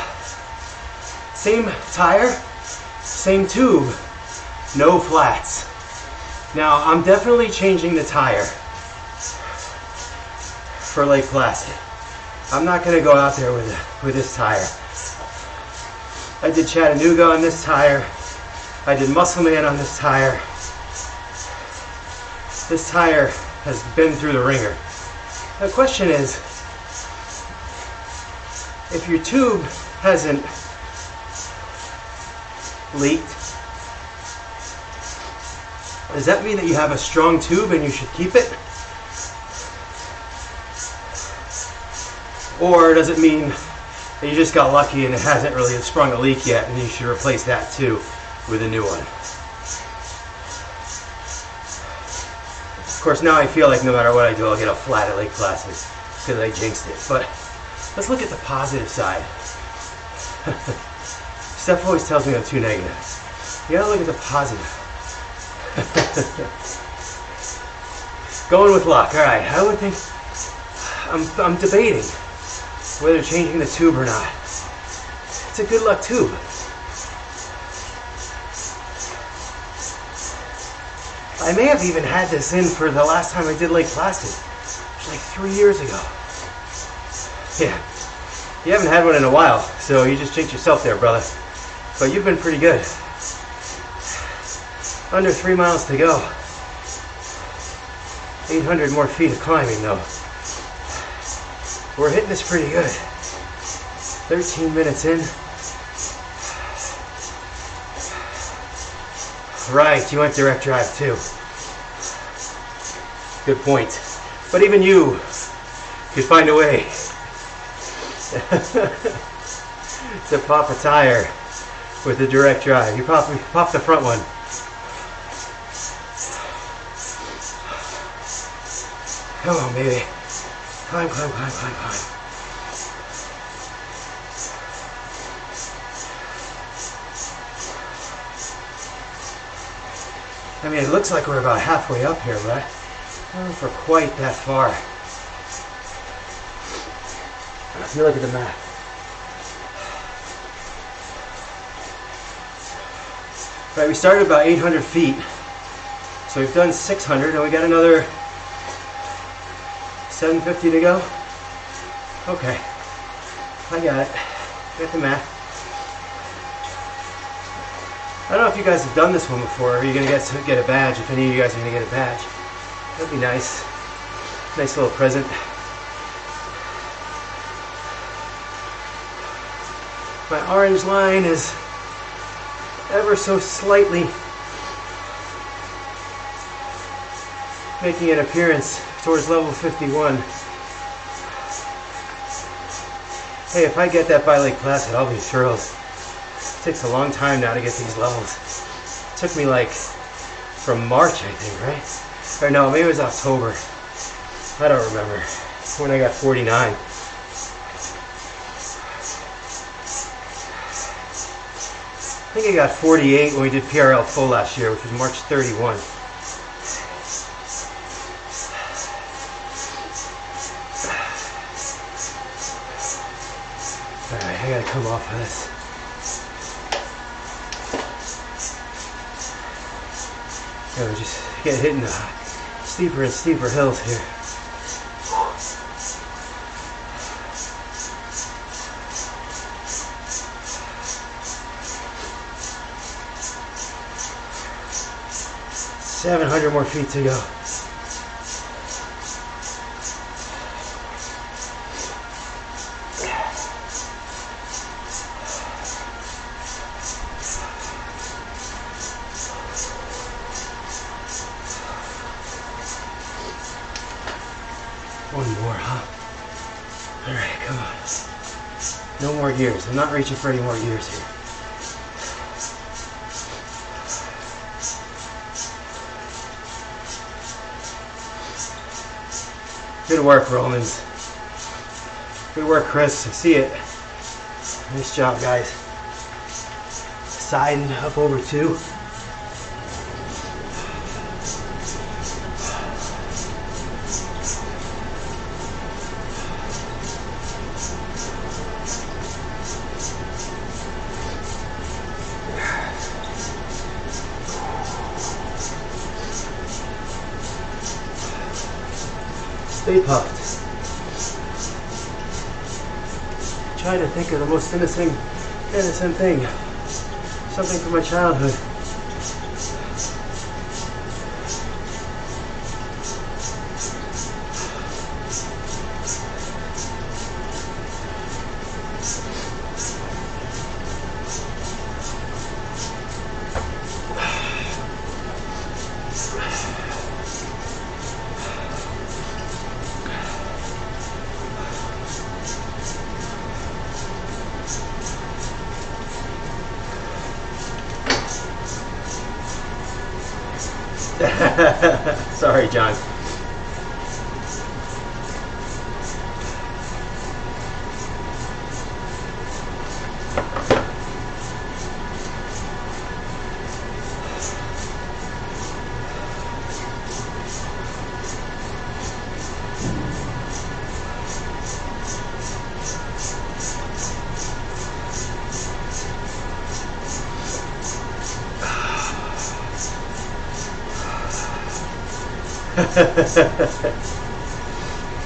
same tire, same tube, no flats. Now, I'm definitely changing the tire for Lake Placid. I'm not going to go out there with this tire. I did Chattanooga on this tire. I did Muscleman on this tire. This tire has been through the ringer. The question is, if your tube hasn't leaked, does that mean that you have a strong tube and you should keep it? Or does it mean that you just got lucky and it hasn't really sprung a leak yet and you should replace that too with a new one? Of course, now I feel like no matter what I do, I'll get a flat at Lake Placid because I jinxed it. But let's look at the positive side. Steph always tells me I'm too negative. You gotta look at the positive. Going with luck. All right, I would think I'm debating whether changing the tube or not. It's a good luck tube. I may have even had this in for the last time I did Lake Placid. It was like 3 years ago. Yeah, you haven't had one in a while, so you just jinxed yourself there, brother. But you've been pretty good. Under 3 miles to go. 800 more feet of climbing though. We're hitting this pretty good. 13 minutes in. Right, you went direct drive too. Good point. But even you could find a way to pop a tire with the direct drive. You pop the front one. Come on, baby. Climb, climb, climb, climb, climb. I mean, it looks like we're about halfway up here, but I don't know if we're quite that far. Let me look at the map. Right, we started about 800 feet. So we've done 600 and we got another 750 to go. Okay, I got it. Got the map. I don't know if you guys have done this one before. Are you going to get a badge? If any of you guys are going to get a badge, that'd be nice. Nice little present. My orange line is ever so slightly making an appearance towards level 51. Hey, if I get that by Lake Placid, I'll be thrilled. It takes a long time now to get these levels. It took me like from March, I think, right? Or no, maybe it was October. I don't remember. When I got 49. I think I got 48 when we did PRL full last year, which was March 31. Alright, I gotta come off of this. Yeah, we just get hitting the steeper and steeper hills here. Seven 700 more feet to go. One more, huh? Alright, come on. No more gears. I'm not reaching for any more gears here. Good work, Romans. Good work, Chris. I see it. Nice job, guys. Side and up over 2. Stay puffed. Try to think of the most innocent thing. Something from my childhood. Sorry, John.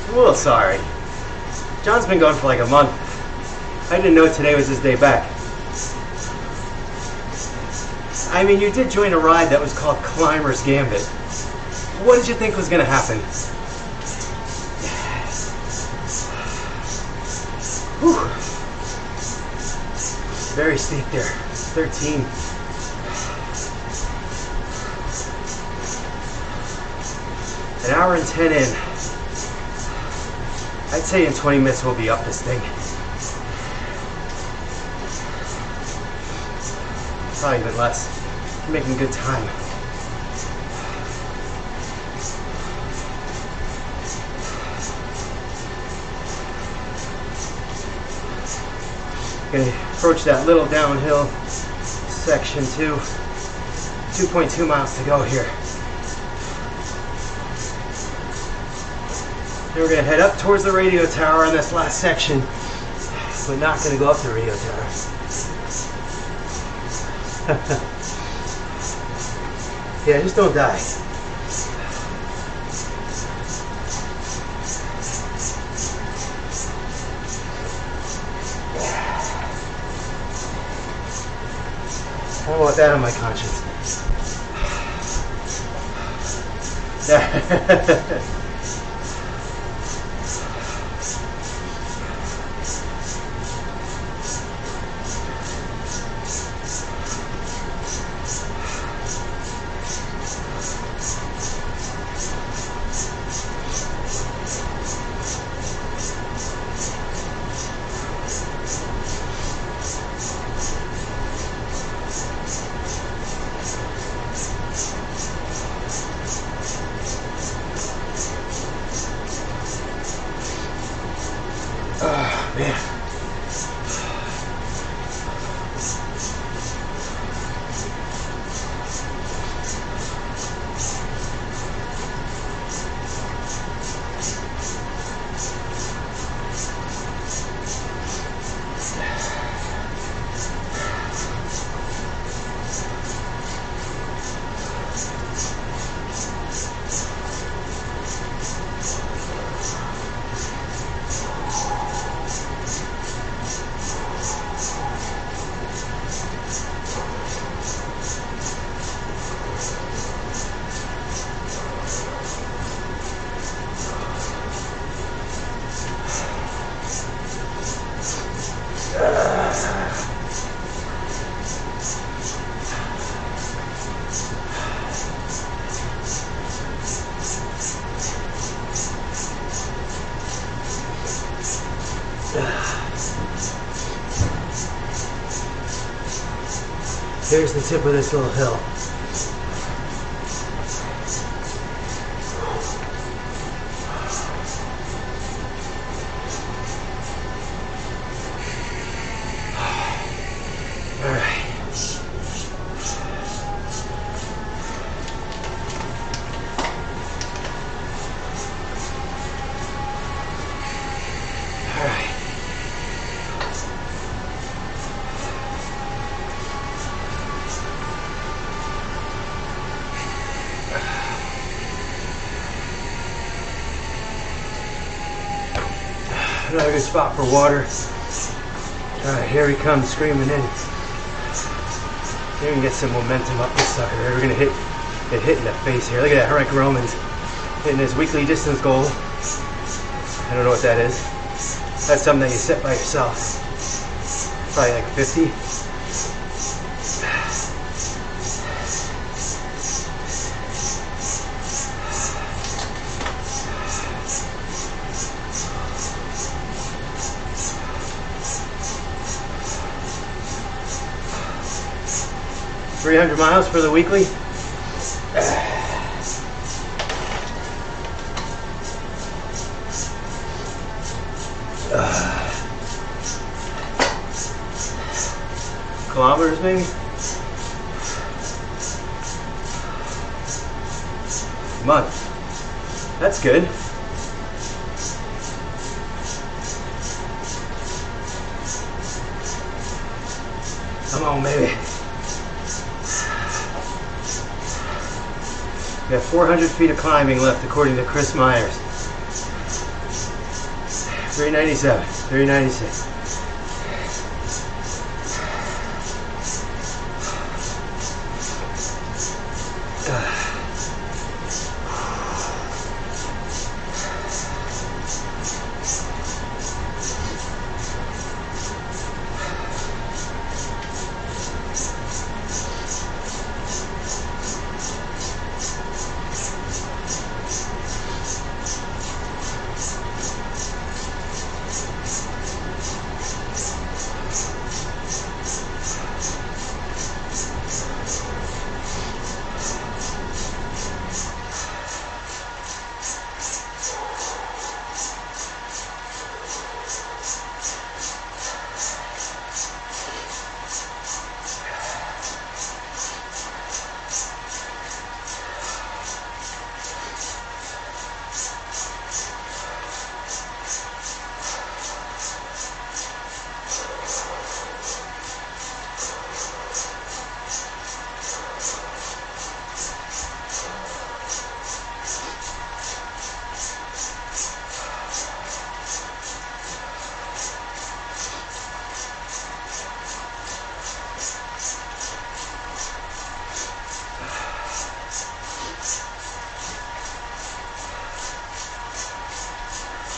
I'm a little sorry. John's been gone for like a month. I didn't know today was his day back. I mean, you did join a ride that was called Climber's Gambit. What did you think was going to happen? Whew. Very steep there. 13. An hour and 10 in. I'd say in 20 minutes we'll be up this thing. Probably even less. We're making good time. Gonna approach that little downhill section too. 2.2 miles to go here. Then we're going to head up towards the radio tower on this last section. We're not going to go up the radio tower. Yeah, just don't die. I don't want that on my conscience. Man. Here's the tip of this little hill. Another good spot for water. Alright, here he comes screaming in. Here we can get some momentum up this sucker. We're gonna get hit in the face here. Look at that, Rick Romans hitting his weekly distance goal. I don't know what that is. That's something that you set by yourself. Probably like 50. 300 miles for the weekly. Kilometers maybe? Month. That's good. Come on, baby. We have 400 feet of climbing left according to Chris Myers. 397, 396.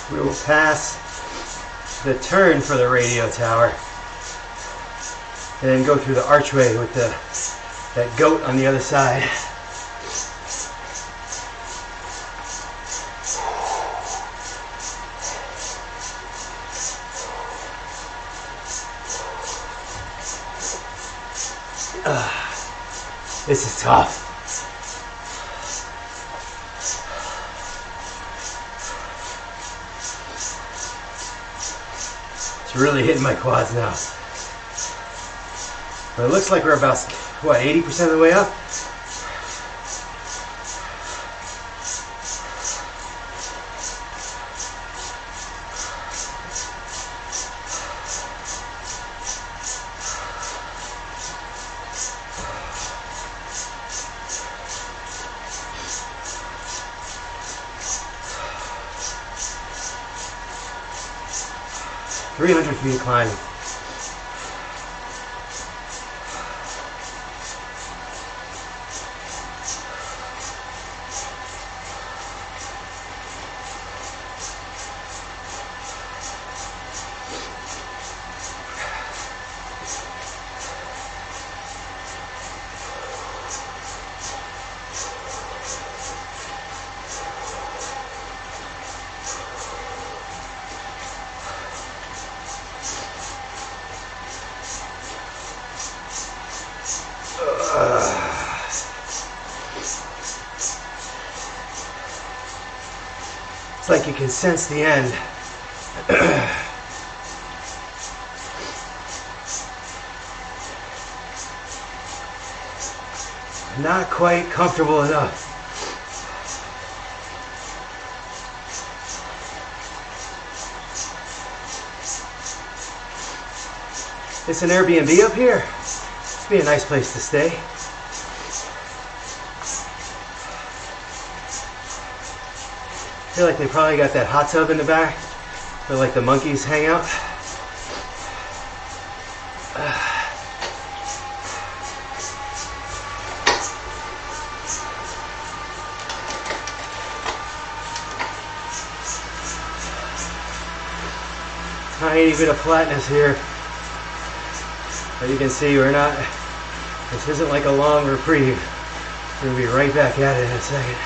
We will pass the turn for the radio tower and then go through the archway with that goat on the other side. This is tough. It's really hitting my quads now. But it looks like we're about, what, 80% of the way up? $300 feet of climbing. It's like you can sense the end. Not quite comfortable enough. It's an Airbnb up here. It'd be a nice place to stay. I feel like they probably got that hot tub in the back. where like the monkeys hang out. Tiny bit of flatness here. But you can see this isn't like a long reprieve. We're gonna be right back at it in a second.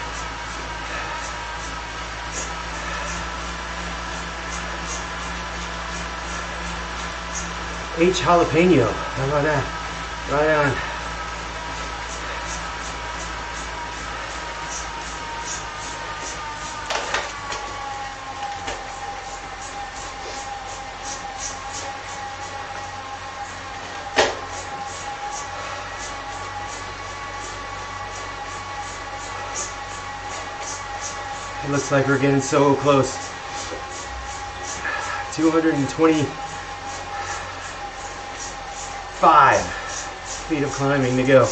H jalapeno, how about that? Right on. It looks like we're getting so close. 225 feet of climbing to go.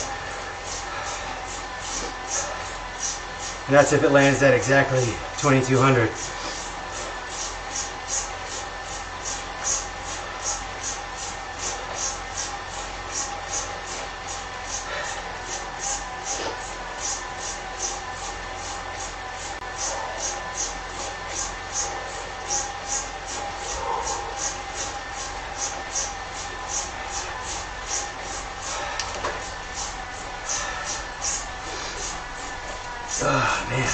And that's if it lands at exactly 2200. Oh man,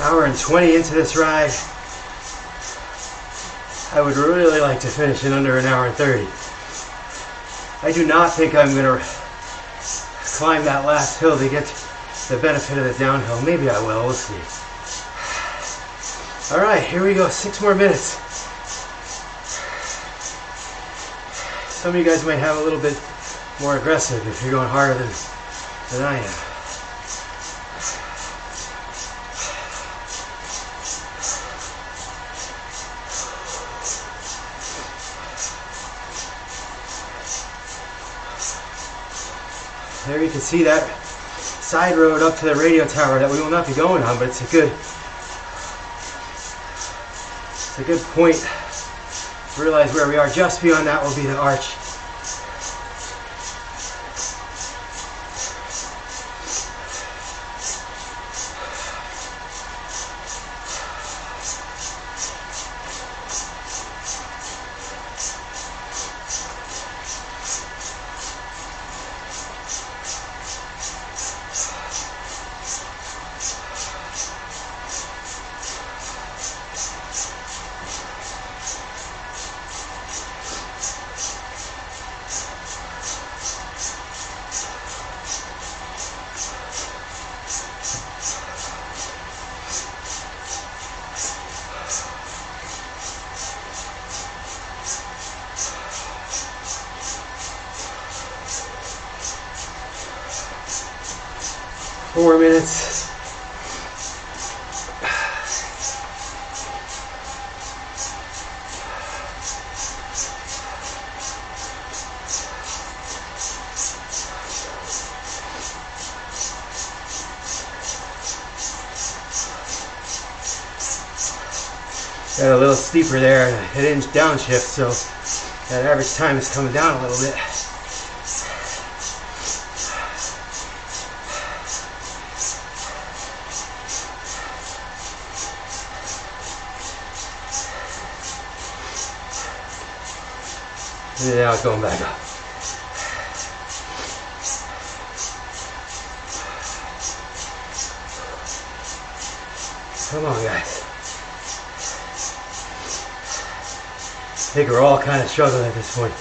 hour and 20 into this ride. I would really like to finish in under an hour and 30. I do not think I'm going to climb that last hill to get the benefit of the downhill. Maybe I will, we'll see. All right, here we go, 6 more minutes. Some of you guys might have a little bit more aggressive if you're going harder than I am. There you can see that side road up to the radio tower that we will not be going on, but it's a good point to realize where we are. Just beyond that will be the arch. Four minutes. Got a little steeper there, an inch downshift, so that average time is coming down a little bit. And now it's going back up. Come on, guys. I think we're all kind of struggling at this point.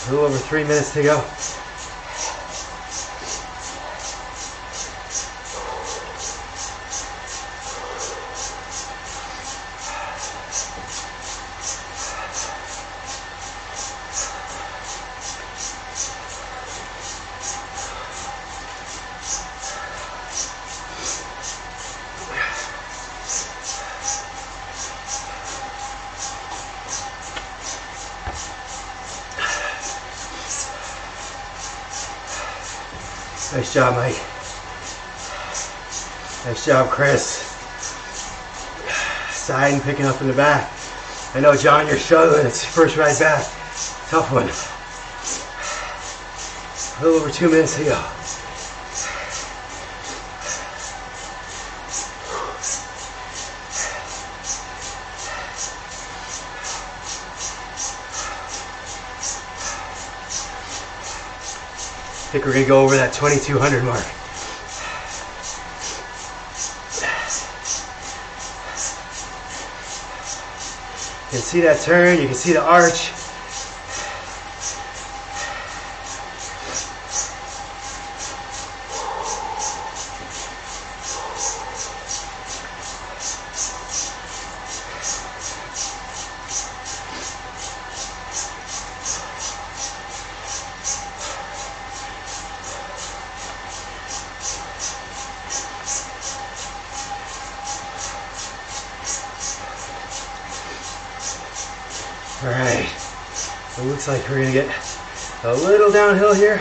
A little over 3 minutes to go. Nice job, Mike. Nice job, Chris. Side and picking up in the back. I know, John, you're struggling. It's your first ride back. Tough one. A little over 2 minutes to go. I think we're going to go over that 2200 mark. You can see that turn, you can see the arch. All right, it looks like we're gonna get a little downhill here.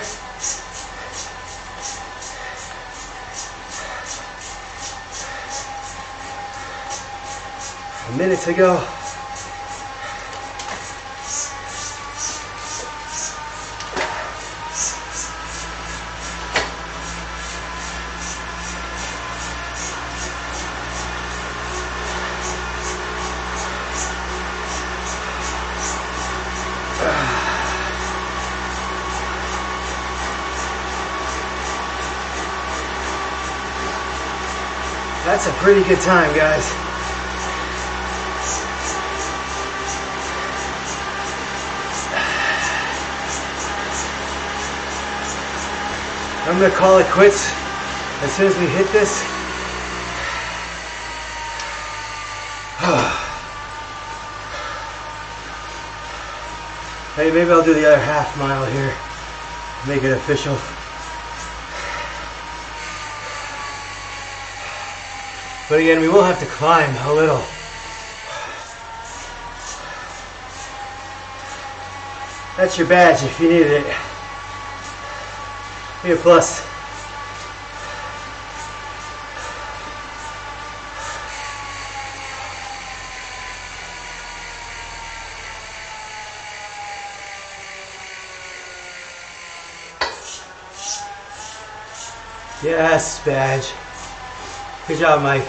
A minute to go. That's a pretty good time, guys. I'm gonna call it quits as soon as we hit this. Hey, maybe I'll do the other half mile here, make it official. But again, we will have to climb a little. That's your badge if you needed it. Be a plus. Yes, badge. Good job, Mike.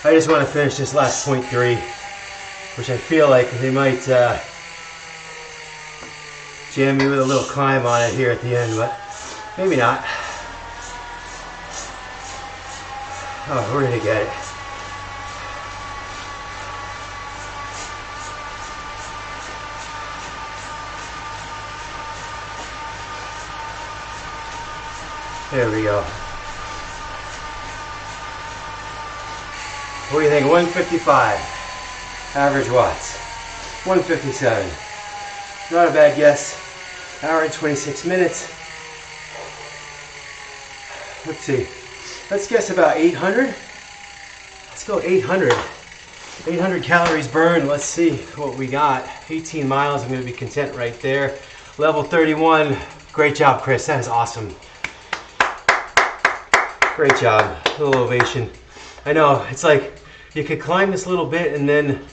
I just want to finish this last 0.3, which I feel like they might jam me with a little climb on it here at the end, but maybe not. Oh, we're gonna get it. There we go. What do you think? 155 average watts. 157. Not a bad guess. Hour and 26 minutes. Let's see. Let's guess about 800. Let's go 800. 800 calories burned. Let's see what we got. 18 miles. I'm going to be content right there. Level 31. Great job, Chris. That is awesome. Great job. A little ovation. I know, it's like you could climb this little bit and then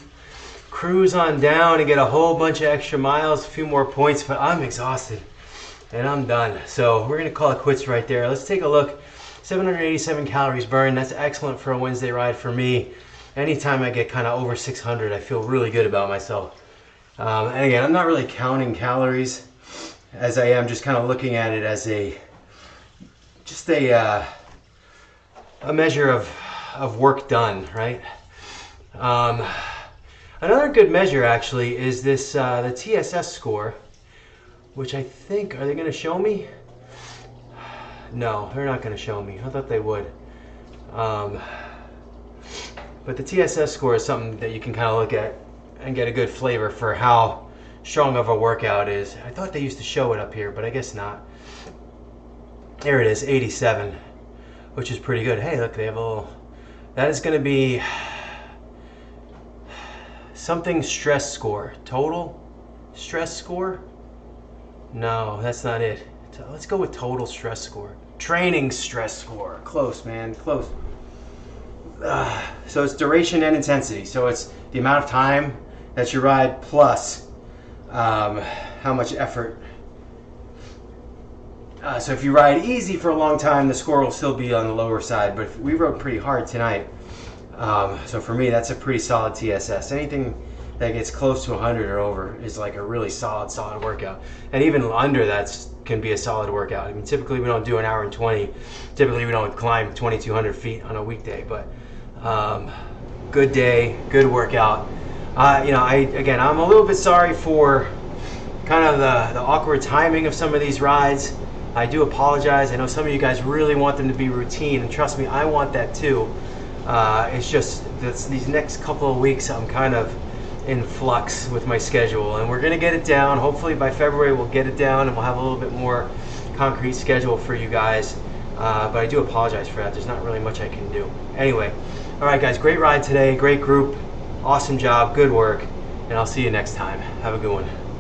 cruise on down and get a whole bunch of extra miles, a few more points, but I'm exhausted and I'm done. So we're gonna call it quits right there. Let's take a look. 787 calories burned. That's excellent for a Wednesday ride for me. Anytime I get kind of over 600, I feel really good about myself. And again, I'm not really counting calories as I am just kind of looking at it as a measure of work done, right? Another good measure actually is this the TSS score, which I think, are they going to show me? No, they're not going to show me. I thought they would. But the TSS score is something that you can kind of look at and get a good flavor for how strong of a workout is. I thought they used to show it up here, but I guess not. There it is, 87. Which is pretty good. Hey, look, they have a little, that is going to be something stress score. Total stress score. No, that's not it. Let's go with total stress score. Training stress score. Close, man, close. So it's duration and intensity. So it's the amount of time that you ride plus how much effort. So if you ride easy for a long time, the score will still be on the lower side. But if we rode pretty hard tonight, so for me, that's a pretty solid TSS. Anything that gets close to 100 or over is like a really solid workout. And even under that can be a solid workout. I mean, typically we don't do an hour and 20. Typically we don't climb 2,200 feet on a weekday, but good day, good workout. You know, I'm a little bit sorry for kind of the awkward timing of some of these rides. I do apologize. I know some of you guys really want them to be routine, and trust me, I want that too. It's just these next couple of weeks I'm kind of in flux with my schedule, and we're going to get it down. Hopefully by February we'll get it down and we'll have a little bit more concrete schedule for you guys. But I do apologize for that. There's not really much I can do. Anyway, all right guys, great ride today, great group, awesome job, good work, and I'll see you next time. Have a good one.